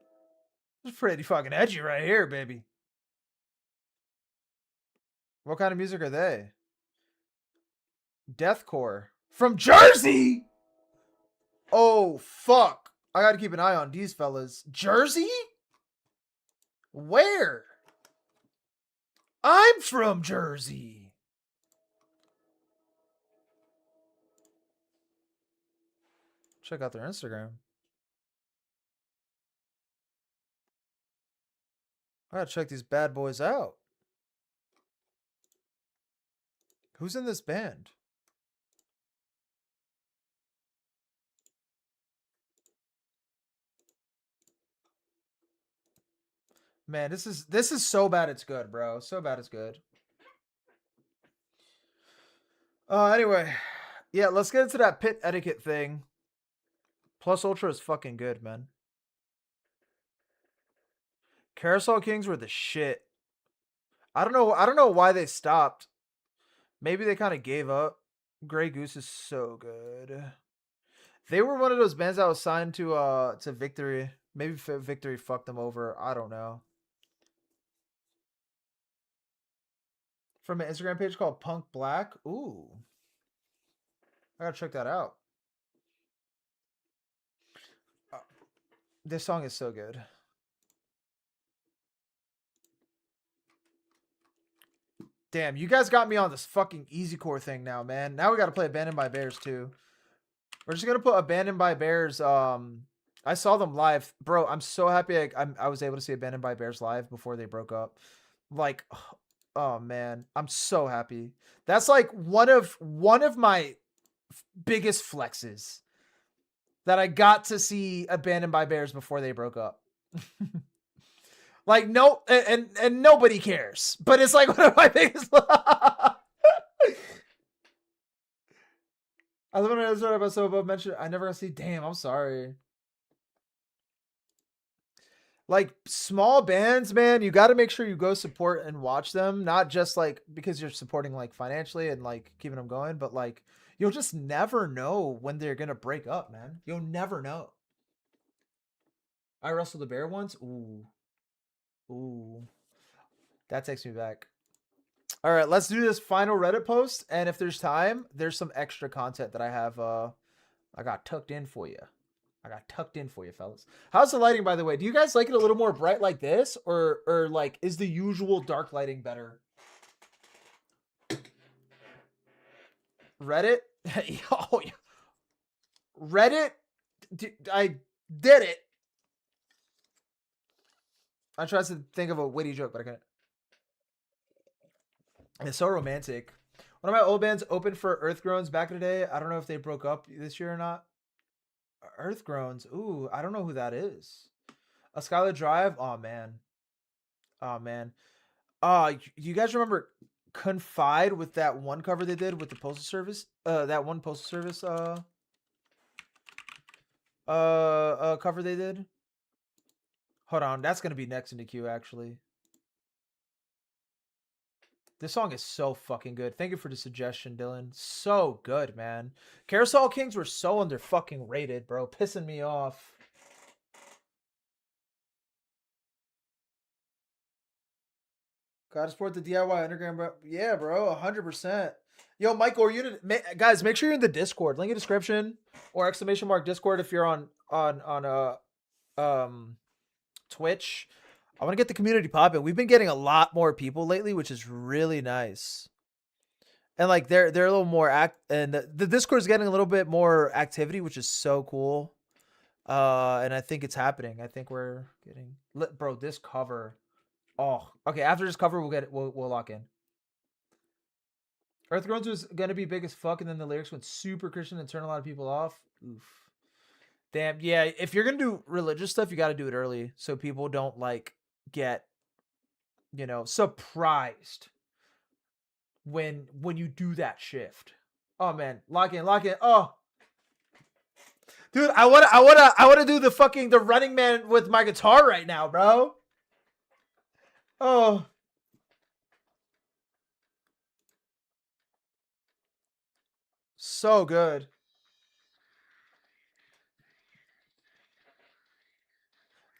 S1: It's pretty fucking edgy right here, baby. What kind of music are they? Deathcore. From Jersey? Oh, fuck. I gotta keep an eye on these fellas. Jersey? Where? I'm from Jersey. Check out their Instagram. I gotta check these bad boys out. Who's in this band? Man, this is so bad it's good, bro. So bad it's good. Anyway. Yeah, let's get into that pit etiquette thing. Plus Ultra is fucking good, man. Carousel Kings were the shit. I don't know why they stopped. Maybe they kind of gave up. Grey Goose is so good. They were one of those bands that was signed to Victory. Maybe Victory fucked them over. I don't know. From an Instagram page called Punk Black. Ooh. I gotta check that out. This song is so good. Damn, you guys got me on this fucking easy core thing now, man. Now we gotta play Abandoned by Bears too. We're just gonna put Abandoned by Bears. I saw them live, bro. I'm so happy I was able to see Abandoned by Bears live before they broke up. Like, oh man, I'm so happy. That's like one of my biggest flexes that I got to see Abandoned by Bears before they broke up. Like no, and nobody cares, but it's like one of my biggest. I love when I was about so above mentioned. I never got to see. Damn, I'm sorry. Like small bands, man, you got to make sure you go support and watch them, not just like because you're supporting like financially and like keeping them going, but like you'll just never know when they're gonna break up, man. You'll never know. I wrestled a bear once. Ooh. Ooh. That takes me back. All right, let's do this final Reddit post, and if there's time, there's some extra content that I have I got tucked in for you. I got tucked in for you, fellas. How's the lighting, by the way? Do you guys like it a little more bright like this, or like is the usual dark lighting better? Reddit? Oh, yeah. Reddit? I did it. I tried to think of a witty joke, but I couldn't. It's so romantic. One of my old bands opened for Earthgroans back in the day. I don't know if they broke up this year or not. Earthgroans. Ooh, I don't know who that is. A Skylar Drive. Oh man. Oh man. You guys remember Confide with that one cover they did with the Postal Service? That one Postal Service cover they did. Hold on, that's gonna be next in the queue actually. This song is so fucking good. Thank you for the suggestion, Dylan. So good, man. Carousel Kings were so under fucking rated, bro. Pissing me off. Gotta support the DIY underground, bro. Yeah, bro, 100%. Yo, Michael, are you guys? Make sure you're in the Discord. Link in description or exclamation mark Discord if you're on Twitch. I want to get the community popping. We've been getting a lot more people lately, which is really nice. And like they're a little more and the Discord is getting a little bit more activity, which is so cool. And I think it's happening. I think we're getting bro, this cover. Oh, okay. After this cover, we'll lock in. Earthgroans was gonna be big as fuck, and then the lyrics went super Christian and turned a lot of people off. Oof. Damn. Yeah. If you're gonna do religious stuff, you got to do it early so people don't like get, surprised when you do that shift. Oh man, lock in. Oh, dude, I wanna do the Running Man with my guitar right now, bro. Oh. So good.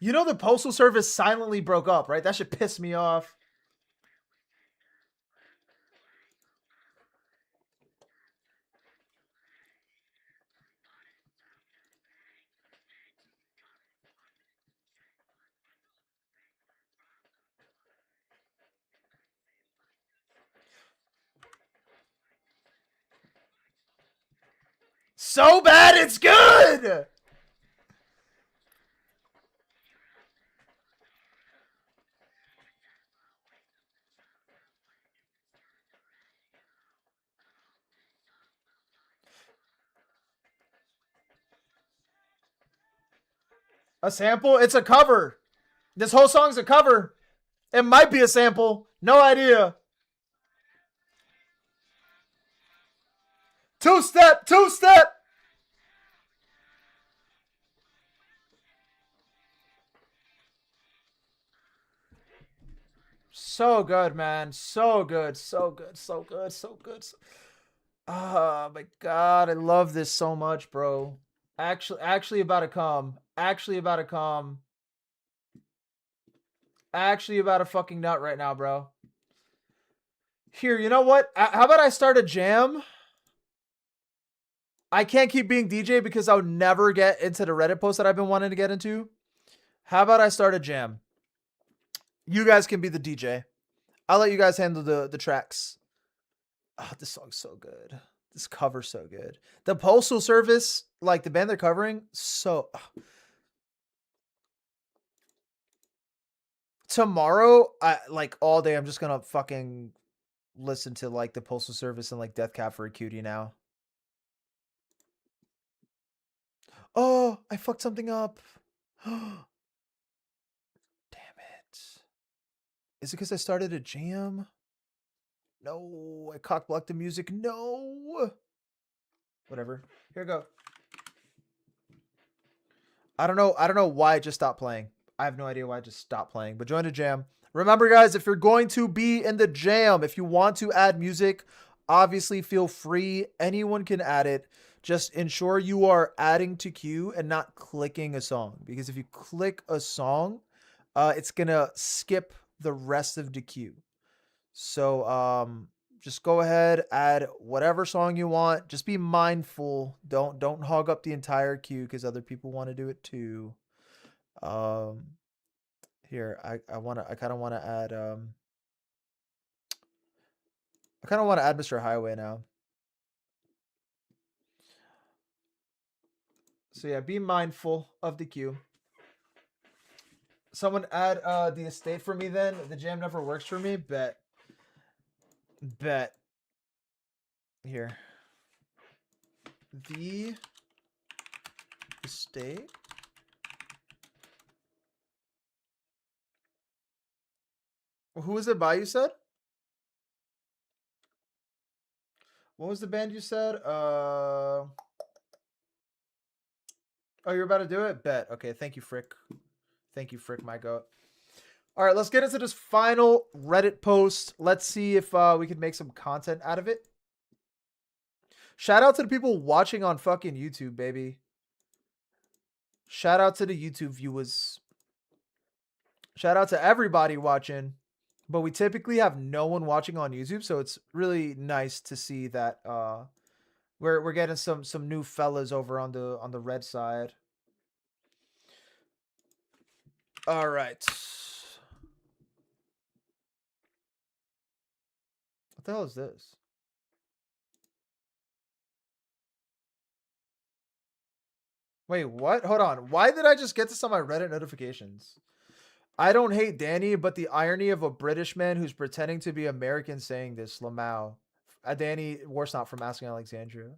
S1: You know the Postal Service silently broke up, right? That should piss me off. So bad it's good! A sample? It's a cover. This whole song's a cover. It might be a sample. No idea. Two-step. So good, man. So good. Oh my god, I love this so much, bro. Actually about to come. Actually about to fucking nut right now, bro. Here, you know what? How about I start a jam? I can't keep being DJ because I'll never get into the Reddit post that I've been wanting to get into. How about I start a jam? You guys can be the DJ. I'll let you guys handle the tracks. Oh, this song's so good. This cover's so good. The Postal Service, like the band they're covering, so... Tomorrow, like all day, I'm just gonna fucking listen to like the Postal Service and like Death Cab for a Cutie now. Oh, I fucked something up. Damn it. Is it because I started a jam? No, I cock-blocked the music. No. Whatever. Here we go. I don't know why it just stopped playing. I have no idea why I just stopped playing, but join the jam. Remember, guys, if you're going to be in the jam, if you want to add music, obviously feel free. Anyone can add it. Just ensure you are adding to queue and not clicking a song. Because if you click a song, it's going to skip the rest of the queue. So just go ahead, add whatever song you want. Just be mindful. Don't hog up the entire queue because other people want to do it too. Here, I kind of want to add Mr. Highway now. So yeah, be mindful of the queue. Someone add the estate for me then. The jam never works for me, bet. Bet. Here. The estate. Who is it by, you said? What was the band you said? Oh, you're about to do it? Bet. Okay, thank you, Frick. Thank you, Frick, my goat. All right, let's get into this final Reddit post. Let's see if we can make some content out of it. Shout out to the people watching on fucking YouTube, baby. Shout out to the YouTube viewers. Shout out to everybody watching. But we typically have no one watching on YouTube, so it's really nice to see that we're getting some new fellas over on the red side. All right. What the hell is this? Wait, what? Hold on. Why did I just get this on my Reddit notifications? I don't hate Danny, but the irony of a British man who's pretending to be American saying this, Lamau. Danny Warsnop from Asking Alexandria.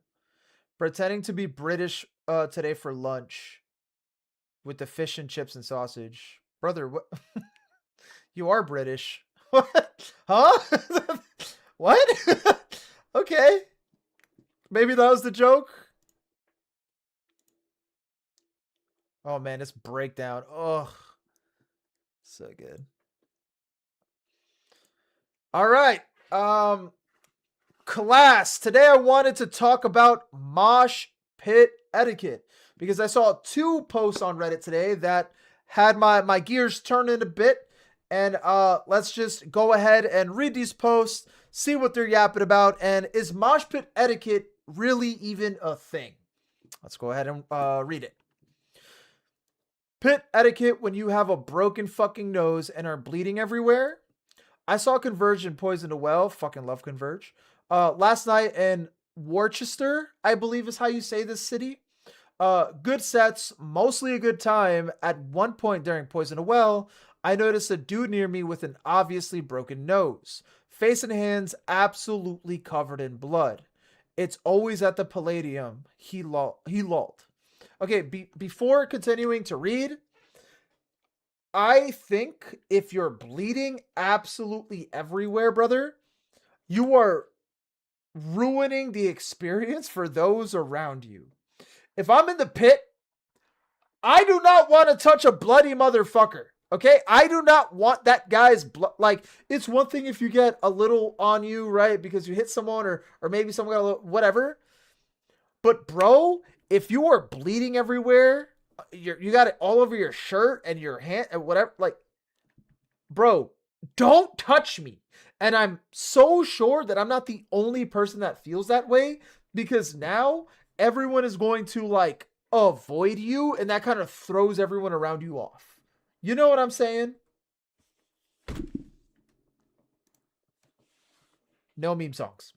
S1: Pretending to be British today for lunch with the fish and chips and sausage. Brother, what? You are British. What? Huh? What? Okay. Maybe that was the joke. Oh man, this breakdown. Ugh. So good. All right. Class. Today I wanted to talk about mosh pit etiquette because I saw 2 posts on Reddit today that had my gears turning a bit. And let's just go ahead and read these posts, see what they're yapping about, and is mosh pit etiquette really even a thing? Let's go ahead and read it. Pit etiquette when you have a broken fucking nose and are bleeding everywhere. I saw Converge and Poison a Well. Fucking love Converge. Last night in Worcester, I believe is how you say this city. Good sets, mostly a good time. At one point during Poison a Well, I noticed a dude near me with an obviously broken nose. Face and hands absolutely covered in blood. It's always at the Palladium. He lulled. Okay, before continuing to read, I think if you're bleeding absolutely everywhere, brother, you are ruining the experience for those around you. If I'm in the pit, I do not want to touch a bloody motherfucker. Okay, I do not want that guy's blood. Like, it's one thing if you get a little on you, right? Because you hit someone or maybe someone got a little, whatever. But bro, if you are bleeding everywhere, you got it all over your shirt and your hand and whatever, like, bro, don't touch me. And I'm so sure that I'm not the only person that feels that way, because now everyone is going to like avoid you, and that kind of throws everyone around you off. You know what I'm saying? No meme songs.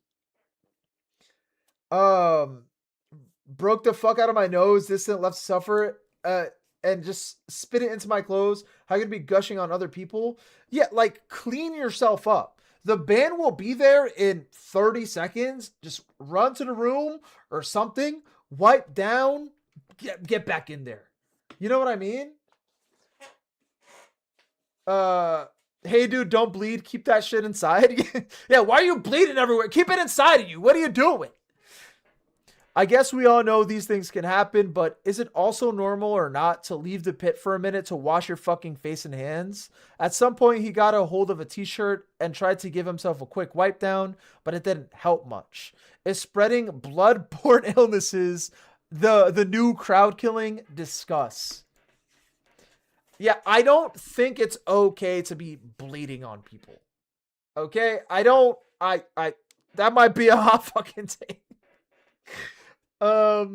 S1: Broke the fuck out of my nose, distant left suffer, and just spit it into my clothes. How you gonna be gushing on other people? Yeah, like, clean yourself up. The band will be there in 30 seconds. Just run to the room or something, wipe down, get back in there. You know what I mean? Hey dude, don't bleed. Keep that shit inside. Yeah, why are you bleeding everywhere? Keep it inside of you. What are you doing? I guess we all know these things can happen, but is it also normal or not to leave the pit for a minute to wash your fucking face and hands? At some point, he got a hold of a t-shirt and tried to give himself a quick wipe down, but it didn't help much. Is spreading blood-borne illnesses the new crowd killing? Discuss. Yeah, I don't think it's okay to be bleeding on people. Okay? That might be a hot fucking take. I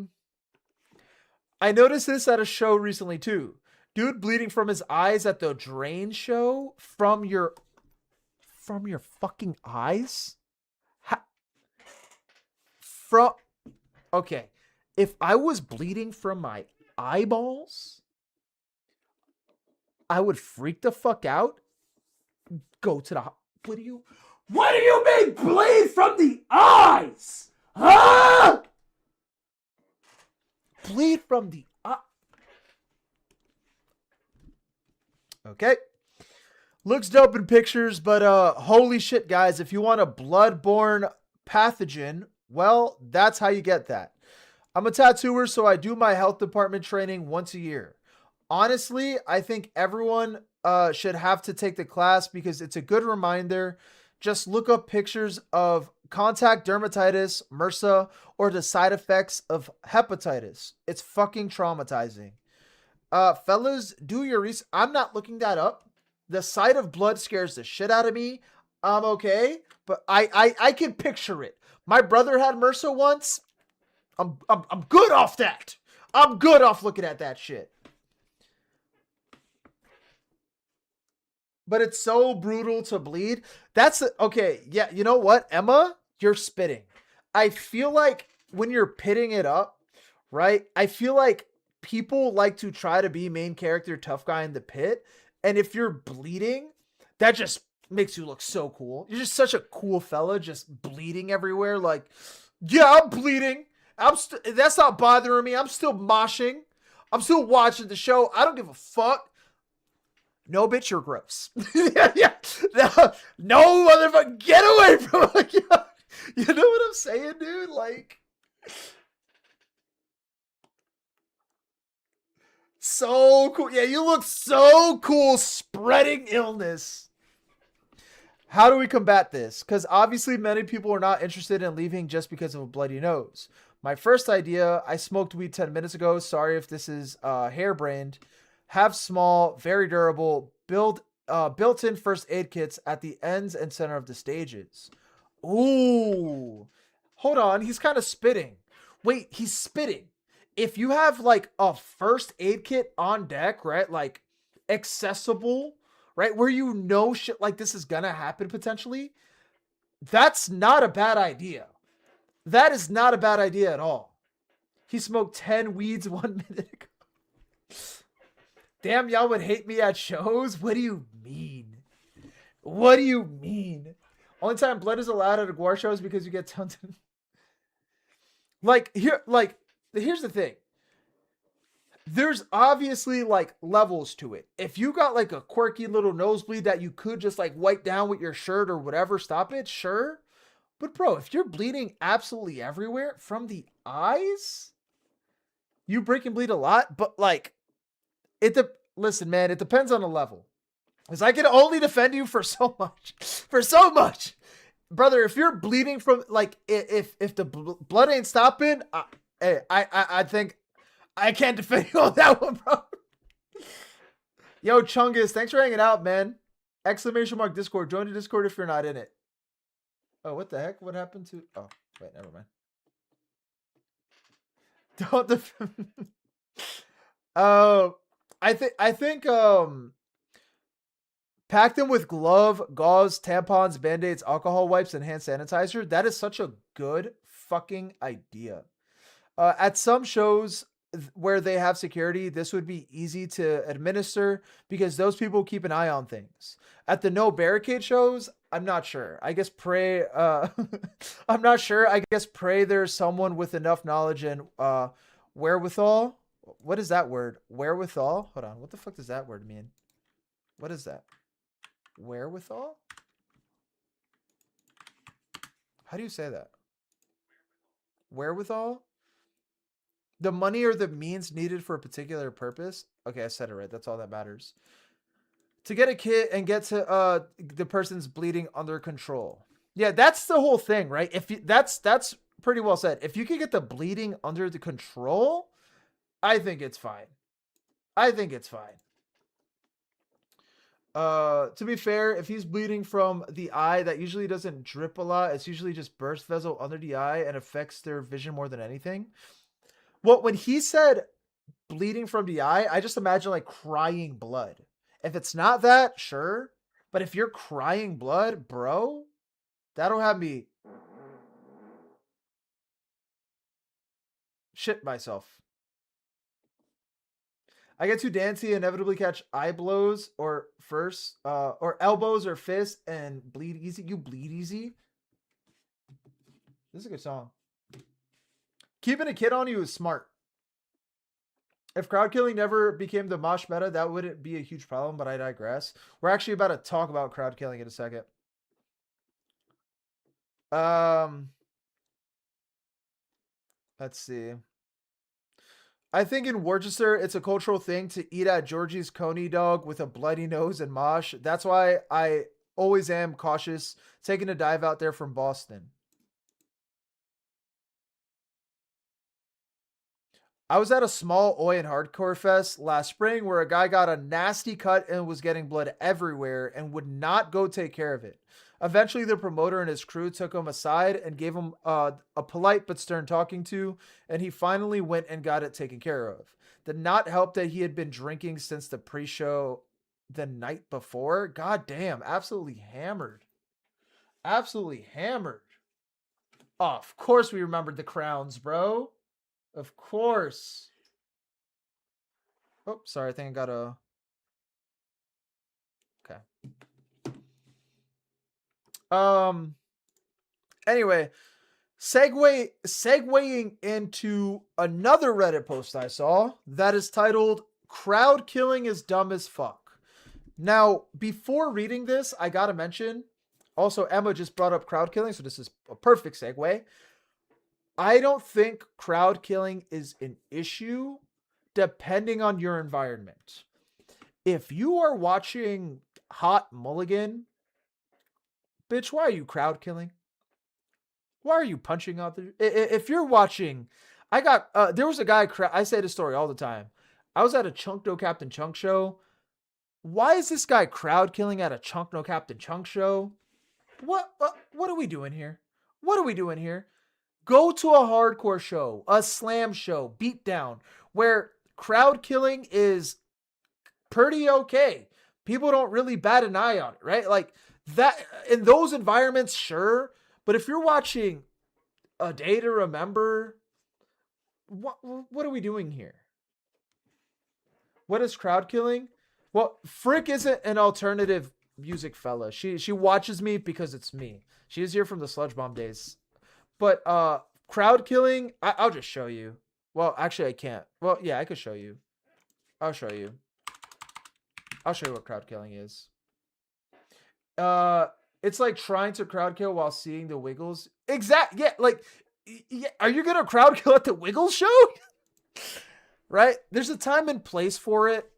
S1: noticed this at a show recently too. Dude bleeding from his eyes at the Drain show. From your fucking eyes? Okay. If I was bleeding from my eyeballs, I would freak the fuck out. Go to the... What do you mean bleed from the eyes? Huh? Bleed from the eye. Okay. Looks dope in pictures, but holy shit, guys, if you want a blood-borne pathogen, well, that's how you get that. I'm a tattooer, so I do my health department training once a year. Honestly, I think everyone should have to take the class because it's a good reminder. Just look up pictures of contact dermatitis, MRSA, or the side effects of hepatitis. It's fucking traumatizing. Fellas, do your research. I'm not looking that up. The sight of blood scares the shit out of me. I'm okay, but I can picture it. My brother had MRSA once. I'm good off that. I'm good off looking at that shit. But it's so brutal to bleed. That's okay. Yeah, you know what, Emma? You're spitting. I feel like when you're pitting it up, right? I feel like people like to try to be main character tough guy in the pit. And if you're bleeding, that just makes you look so cool. You're just such a cool fella, just bleeding everywhere. Like, yeah, I'm bleeding. That's not bothering me. I'm still moshing. I'm still watching the show. I don't give a fuck. No, bitch, you're gross. Yeah. No, motherfucker, get away from it. You know what I'm saying, dude? Like, so cool. Yeah, you look so cool spreading illness. How do we combat this? Because obviously many people are not interested in leaving just because of a bloody nose. My first idea, I smoked weed 10 minutes ago. Sorry if this is harebrained. Have small, very durable, built-in first aid kits at the ends and center of the stages. Ooh. Hold on, he's kind of spitting. Wait, he's spitting. If you have like a first aid kit on deck, right? Like accessible, right? Where you know shit like this is gonna happen potentially. That's not a bad idea. That is not a bad idea at all. He smoked 10 weeds 1 minute ago. Damn, y'all would hate me at shows? What do you mean? What do you mean? Only time blood is allowed at a gore show is because you get tons of... Here's the thing. There's obviously like levels to it. If you got like a quirky little nosebleed that you could just like wipe down with your shirt or whatever, stop it, sure. But bro, if you're bleeding absolutely everywhere from the eyes, you break and bleed a lot, but like listen, man, it depends on the level. Because I can only defend you for so much. For so much. Brother, if you're bleeding from like if the blood ain't stopping, I think I can't defend you on that one, bro. Yo, Chungus, thanks for hanging out, man. Exclamation mark Discord. Join the Discord if you're not in it. Oh, what the heck? What happened to... Oh, wait, never mind. Don't defend... I think pack them with glove, gauze, tampons, band-aids, alcohol wipes, and hand sanitizer. That is such a good fucking idea. At some shows where they have security, this would be easy to administer because those people keep an eye on things. At the no barricade shows, I'm not sure. I guess pray. I'm not sure. I guess pray there's someone with enough knowledge and wherewithal. What is that word? Wherewithal? Hold on. What the fuck does that word mean? What is that? Wherewithal? How do you say that? Wherewithal? The money or the means needed for a particular purpose. Okay, I said it right. That's all that matters. To get a kit and get to the person's bleeding under control. Yeah, that's the whole thing, right? If you, that's pretty well said. If you can get the bleeding under the control, I think it's fine. I think it's fine. To be fair, if he's bleeding from the eye, that usually doesn't drip a lot. It's usually just burst vessel under the eye and affects their vision more than anything. Well, when he said bleeding from the eye, I just imagine like crying blood. If it's not that, sure. But if you're crying blood, bro, that'll have me shit myself. I get too dancy, inevitably catch eye blows or elbows or fists and bleed easy. You bleed easy. This is a good song. Keeping a kid on you is smart. If crowd killing never became the mosh meta, that wouldn't be a huge problem, but I digress. We're actually about to talk about crowd killing in a second. Let's see. I think in Worcester, it's a cultural thing to eat at Georgie's Coney dog with a bloody nose and mosh. That's why I always am cautious taking a dive out there from Boston. I was at a small oi and hardcore fest last spring where a guy got a nasty cut and was getting blood everywhere and would not go take care of it. Eventually, the promoter and his crew took him aside and gave him a polite but stern talking to, and he finally went and got it taken care of. Did not help that he had been drinking since the pre-show the night before. God damn, absolutely hammered. Absolutely hammered. Oh, of course we remembered the crowns, bro. Of course. Oh, sorry. I think I got a... Okay. Anyway, segueing into another Reddit post I saw that is titled "Crowd Killing is Dumb as Fuck." Now, before reading this, I gotta mention, also Emma just brought up crowd killing, so this is a perfect segue. I don't think crowd killing is an issue depending on your environment. If you are watching Hot Mulligan, bitch, why are you crowd killing? Why are you punching out there? If you're watching, there was a guy, I say this story all the time. I was at a Chunk No Captain Chunk show. Why is this guy crowd killing at a Chunk No Captain Chunk show? What are we doing here? What are we doing here? Go to a hardcore show, a slam show, beatdown, where crowd killing is pretty okay. People don't really bat an eye on it, right? Like that in those environments, sure. But if you're watching A Day to Remember, what are we doing here? What is crowd killing? Well, Frick isn't an alternative music fella. She watches me because it's me. She is here from the Sludge Bomb days. But crowd killing, I'll just show you. Well, actually I can't. Well, yeah, I could show you. I'll show you. I'll show you what crowd killing is. It's like trying to crowd kill while seeing the Wiggles. Yeah, like, yeah, are you gonna crowd kill at the Wiggles show? Right? There's a time and place for it.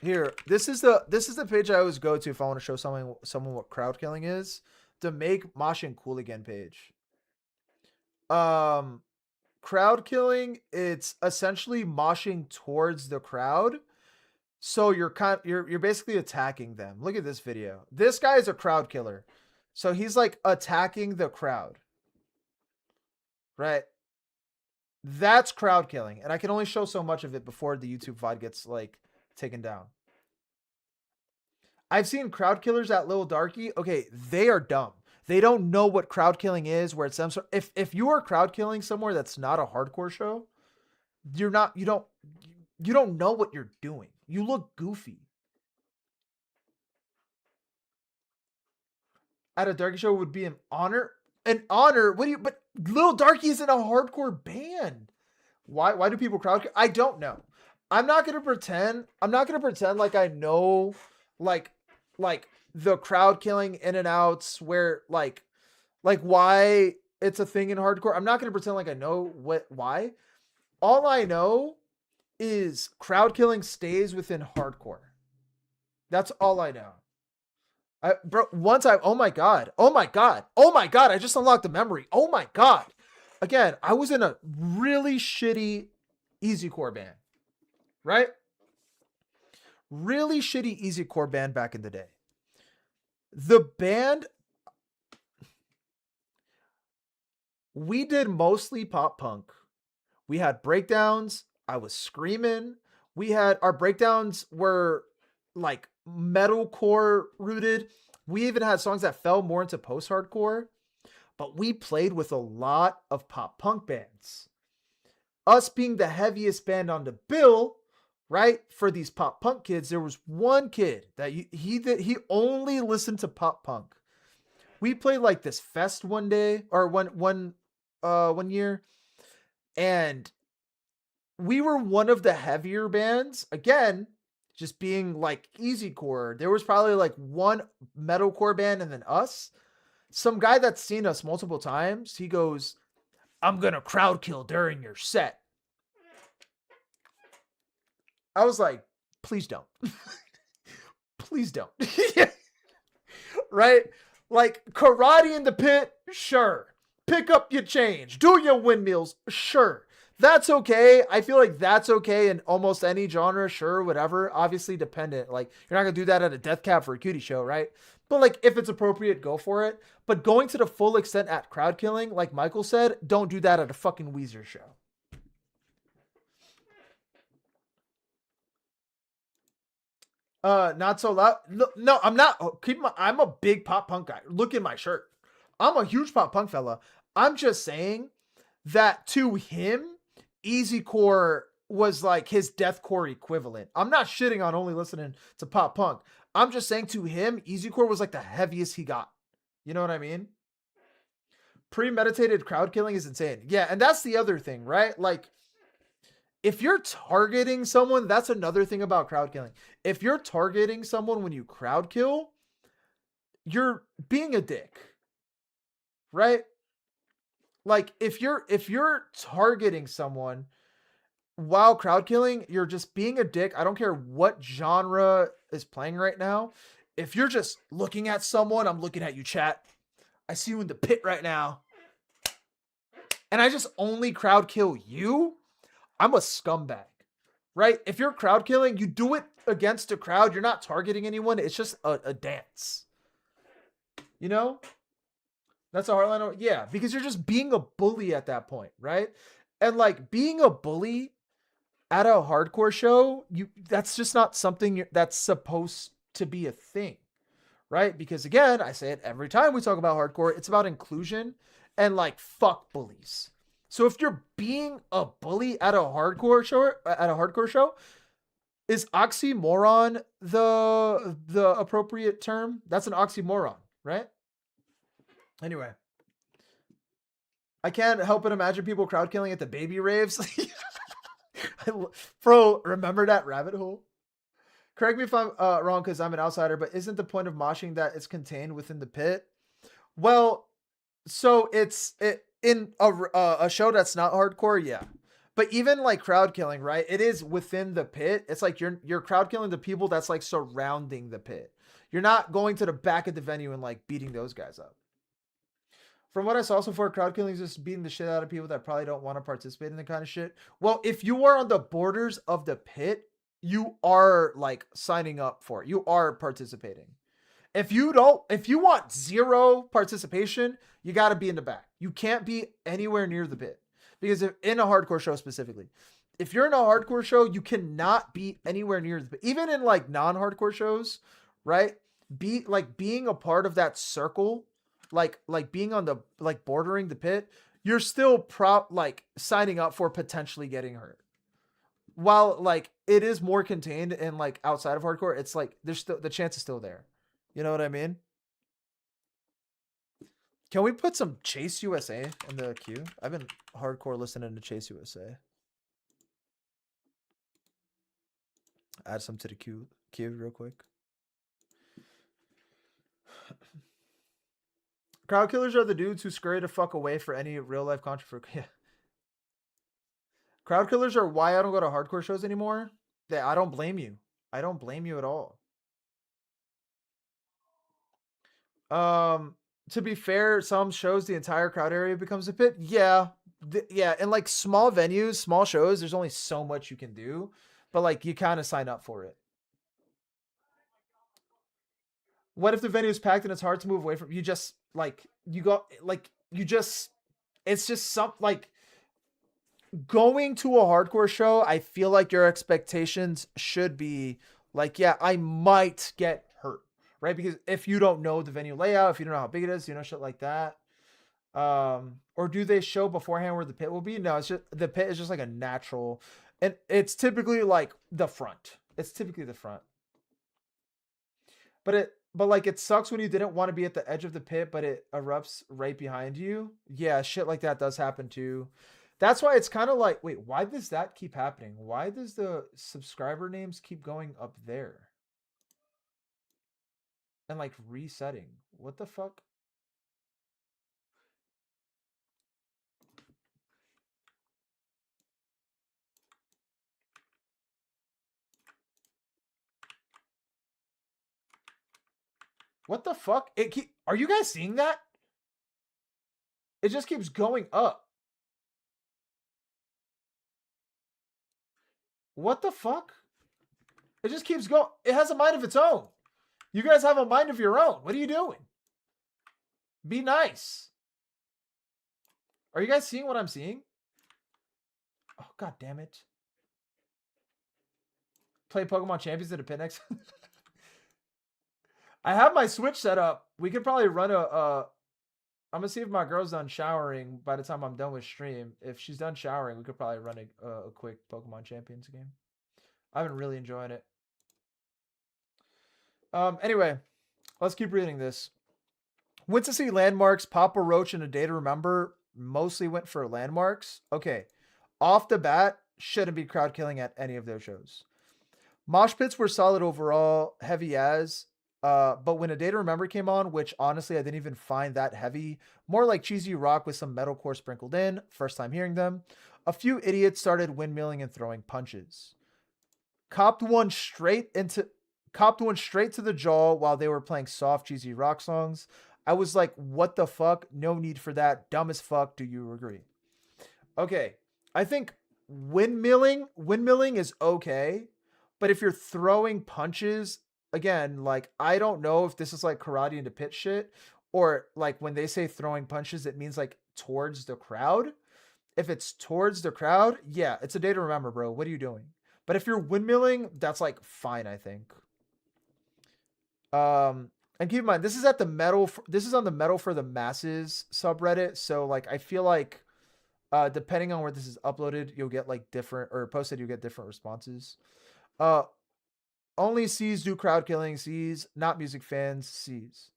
S1: Here, this is the page I always go to if I want to show someone what crowd killing is. The Make Mosh and Cool Again page. Crowd killing, it's essentially moshing towards the crowd. So you're basically attacking them. Look at this video. This guy is a crowd killer. So he's like attacking the crowd. Right? That's crowd killing. And I can only show so much of it before the YouTube VOD gets like taken down. I've seen crowd killers at Lil Darky. Okay, they are dumb. They don't know what crowd killing is, where it's some sort. If you are crowd killing somewhere that's not a hardcore show, you don't know what you're doing. You look goofy. At a Darky show would be an honor. An honor? But Lil Darky isn't a hardcore band. Why do people crowd kill? I don't know. I'm not gonna pretend like I know like the crowd killing in and outs where like why it's a thing in hardcore. I'm not gonna pretend like I know why. All I know is crowd killing stays within hardcore. That's all I know. Oh my god, I just unlocked the memory. Oh my god. Again, I was in a really shitty easycore band. Right? Really shitty easycore band back in the day. The band, we did mostly pop punk. We had breakdowns. I was screaming. Our breakdowns were like metalcore rooted. We even had songs that fell more into post-hardcore, but we played with a lot of pop punk bands. us being the heaviest band on the bill, right? For these pop punk kids, there was one kid that he only listened to pop punk. We played like this fest one day or one year, and we were one of the heavier bands. Again, just being like easy core. There was probably like one metalcore band and then us. Some guy that's seen us multiple times, he goes, "I'm gonna crowd kill during your set." I was like, please don't. Please don't. Right? Like karate in the pit, sure. Pick up your change. Do your windmills, sure. That's okay. I feel like that's okay in almost any genre, sure, whatever. Obviously dependent. Like, you're not going to do that at a death cab for a cutie show, right? But like, if it's appropriate, go for it. But going to the full extent at crowd killing, like Michael said, don't do that at a fucking Weezer show. Not so loud. No, I'm not. I'm a big pop punk guy. Look at my shirt. I'm a huge pop punk fella. I'm just saying that to him, easy core was like his deathcore equivalent. I'm not shitting on only listening to pop punk. I'm just saying to him, easy core was like the heaviest he got. You know what I mean? Premeditated crowd killing is insane. Yeah, and that's the other thing, right? Like, if you're targeting someone, that's another thing about crowd killing. If you're targeting someone when you crowd kill, you're being a dick, right? Like, if you're targeting someone while crowd killing, you're just being a dick. I don't care what genre is playing right now. If you're just looking at someone, I'm looking at you, chat. I see you in the pit right now. And I just only crowd kill you. I'm a scumbag, right? If you're crowd killing, you do it against a crowd. You're not targeting anyone. It's just a dance. You know? That's a hard line. Yeah, because you're just being a bully at that point, right? And like being a bully at a hardcore show, that's just not something that's supposed to be a thing, right? Because again, I say it every time we talk about hardcore, it's about inclusion and like fuck bullies. So if you're being a bully at a hardcore show, is oxymoron the appropriate term? That's an oxymoron, right? Anyway, I can't help but imagine people crowd killing at the baby raves. Bro, remember that rabbit hole? Correct me if I'm wrong because I'm an outsider, but isn't the point of moshing that it's contained within the pit? Well, so it's in a show that's not hardcore, yeah. But even like crowd killing, right? It is within the pit. It's like you're crowd killing the people that's like surrounding the pit. You're not going to the back of the venue and like beating those guys up. From what I saw so far, crowd killing is just beating the shit out of people that probably don't want to participate in the kind of shit. Well, if you are on the borders of the pit, you are like signing up for it. You are participating. If you want zero participation, you got to be in the back. You can't be anywhere near the pit. Because if in a hardcore show specifically, if you're in a hardcore show, you cannot be anywhere near the pit. Even in like non-hardcore shows, right? Being a part of that circle, like being on the like bordering the pit, you're still signing up for potentially getting hurt. While like it is more contained and like outside of hardcore, it's like there's still the chance is still there. You know what I mean? Can we put some Chase USA in the queue? I've been hardcore listening to Chase USA. Add some to the queue real quick. Crowd killers are the dudes who scurry the fuck away for any real life controversy. Yeah. Crowd killers are why I don't go to hardcore shows anymore. I don't blame you. I don't blame you at all. To be fair, some shows the entire crowd area becomes a pit. Yeah. Yeah, and like small venues, small shows, there's only so much you can do, but like you kind of sign up for it. What if the venue is packed and it's hard to move away from you? Just like it's just some like going to a hardcore show. I feel like your expectations should be like, yeah, I might get hurt, right? Because if you don't know the venue layout, if you don't know how big it is, shit like that. Or do they show beforehand where the pit will be? No, it's just the pit is just like a natural, and it's typically like the front. It's typically the front. But like it sucks when you didn't want to be at the edge of the pit, but it erupts right behind you. Yeah, shit like that does happen too. That's why it's kind of like, wait, why does that keep happening? Why does the subscriber names keep going up there? And like resetting. What the fuck? What the fuck? Are you guys seeing that? It just keeps going up. What the fuck? It just keeps going. It has a mind of its own. You guys have a mind of your own. What are you doing? Be nice. Are you guys seeing what I'm seeing? Oh, god damn it. Play Pokemon Champions at a pit next. I have my Switch set up. We could probably run I'm gonna see if my girl's done showering by the time I'm done with stream. If she's done showering, we could probably run a quick Pokemon Champions game. I've been really enjoying it. Anyway, let's keep reading this. Went to see Landmarks, Papa Roach, and A Day to Remember. Mostly went for landmarks. Okay. Off the bat, shouldn't be crowd killing at any of those shows. Mosh pits were solid overall, heavy as. But when A Day to Remember came on, which honestly I didn't even find that heavy, more like cheesy rock with some metalcore sprinkled in, first time hearing them, a few idiots started windmilling and throwing punches. Copped one straight to the jaw while they were playing soft, cheesy rock songs. I was like, what the fuck? No need for that. Dumb as fuck. Do you agree? Okay. I think windmilling is okay. But if you're throwing punches, again, like, I don't know if this is like karate into pit shit, or like when they say throwing punches, it means like towards the crowd. If it's towards the crowd, yeah, it's A Day to Remember, bro. What are you doing? But if you're windmilling, that's like fine, I think. And keep in mind, this is at the metal. This is on the Metal for the Masses subreddit. So like, I feel like, depending on where this is uploaded, you'll get like different, or posted, you'll get different responses. Only C's do crowd killing. C's, not music fans. C's.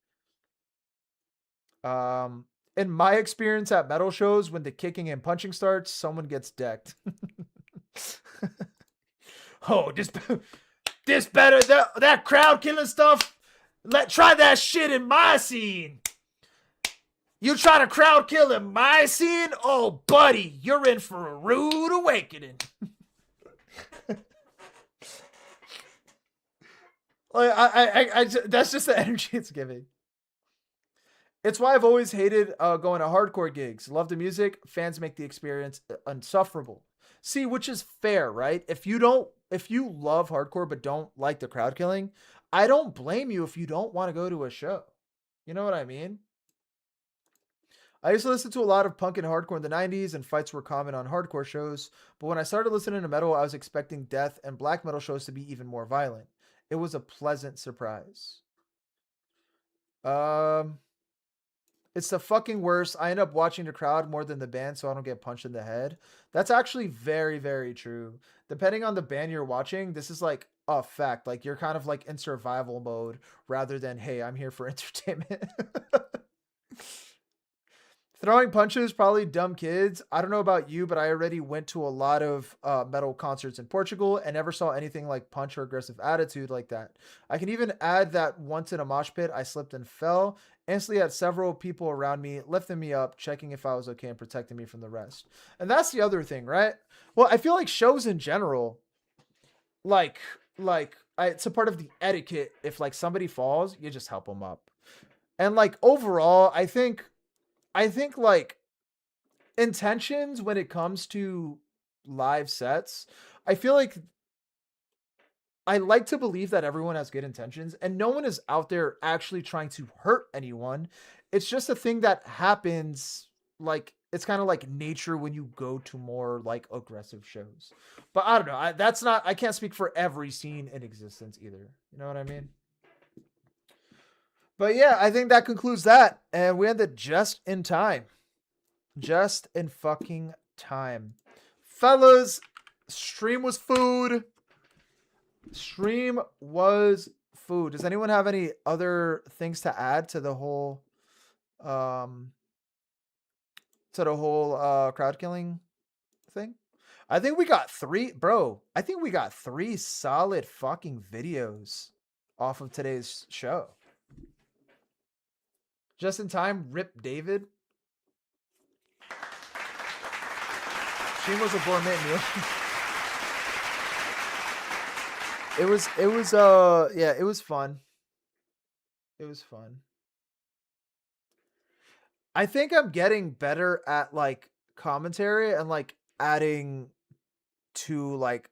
S1: In my experience at metal shows, when the kicking and punching starts, someone gets decked. Oh, this better that crowd killing stuff. Try that shit in my scene. You try to crowd kill in my scene? Oh, buddy, you're in for a rude awakening. Like, that's just the energy it's giving. It's why I've always hated going to hardcore gigs. Love the music, fans make the experience insufferable. See, which is fair, right? If you love hardcore but don't like the crowd killing, I don't blame you if you don't want to go to a show. You know what I mean? I used to listen to a lot of punk and hardcore in the 90s, and fights were common on hardcore shows, but when I started listening to metal, I was expecting death and black metal shows to be even more violent. It was a pleasant surprise. It's the fucking worst. I end up watching the crowd more than the band so I don't get punched in the head. That's actually very, very true. Depending on the band you're watching, this is like a fact. Like, you're kind of like in survival mode rather than, hey, I'm here for entertainment. Throwing punches, probably dumb kids. I don't know about you, but I already went to a lot of metal concerts in Portugal and never saw anything like punch or aggressive attitude like that. I can even add that once in a mosh pit, I slipped and fell. Instantly had several people around me lifting me up, checking if I was okay and protecting me from the rest. And that's the other thing, right? Well, I feel like shows in general, it's a part of the etiquette. If like somebody falls, you just help them up. And like overall, I think like intentions when it comes to live sets, I feel like I like to believe that everyone has good intentions and no one is out there actually trying to hurt anyone. It's just a thing that happens. Like, it's kind of like nature when you go to more like aggressive shows. But I don't know. I can't speak for every scene in existence either. You know what I mean? But yeah, I think that concludes that. And we ended just in time. Just in fucking time. Fellas, stream was food. Stream was food. Does anyone have any other things to add to the whole crowd killing thing? I think we got three, bro. I think we got 3 solid fucking videos off of today's show. Just in time, rip David. Stream was a gourmet meal. It was yeah, it was fun. It was fun. I think I'm getting better at like commentary and like adding to like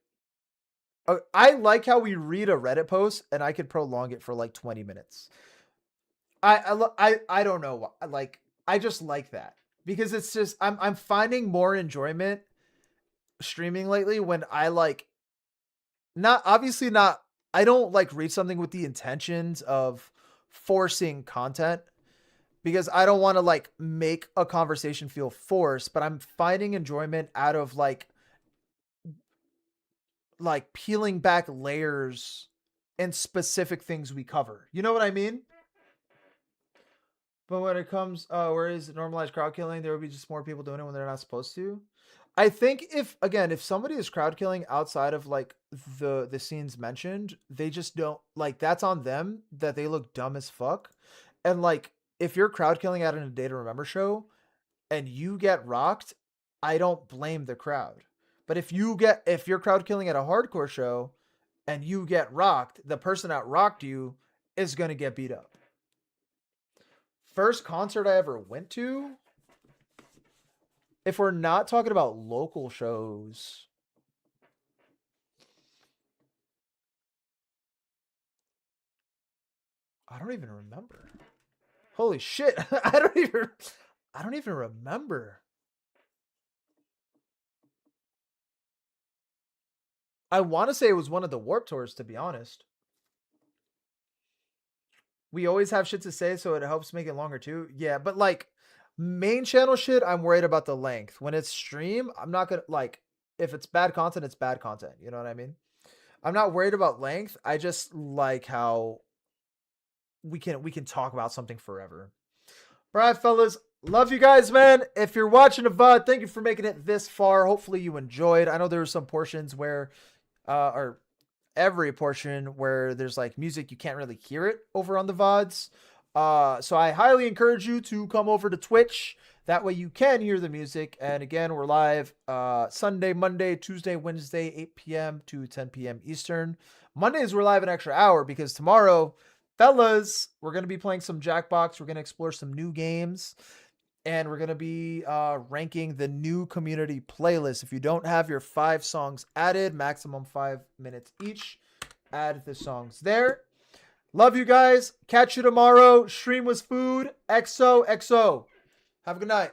S1: I like how we read a Reddit post and I could prolong it for like 20 minutes. I don't know why. Like I just like that because it's just I'm finding more enjoyment streaming lately when I like not obviously not I don't like read something with the intentions of forcing content because I don't want to like make a conversation feel forced, but I'm finding enjoyment out of like peeling back layers and specific things we cover. You know what I mean? But when it comes, whereas normalized crowd killing, there will be just more people doing it when they're not supposed to. I think if somebody is crowd killing outside of like the scenes mentioned, they just don't like that's on them that they look dumb as fuck. And like if you're crowd killing at a Day to Remember show and you get rocked, I don't blame the crowd. But if you're crowd killing at a hardcore show and you get rocked, the person that rocked you is gonna get beat up. First concert I ever went to, if we're not talking about local shows, I don't even remember. Holy shit. I don't even remember. I want to say it was one of the Warped Tours, to be honest. We always have shit to say, so it helps make it longer too. Yeah, but like main channel shit, I'm worried about the length. When it's stream, I'm not gonna like if it's bad content, it's bad content. You know what I mean? I'm not worried about length. I just like how we can talk about something forever. All right, fellas. Love you guys, man. If you're watching the VOD, thank you for making it this far. Hopefully you enjoyed. I know there were some portions where or every portion where there's like music, you can't really hear it over on the VODs. So I highly encourage you to come over to Twitch. That way you can hear the music. And again, we're live Sunday, Monday, Tuesday, Wednesday, 8 p.m. to 10 p.m. Eastern. Mondays, we're live an extra hour because tomorrow, fellas, we're going to be playing some Jackbox. We're going to explore some new games. And we're going to be ranking the new community playlist. If you don't have your 5 songs added, maximum 5 minutes each, add the songs there. Love you guys. Catch you tomorrow. Stream was food. XOXO. Have a good night.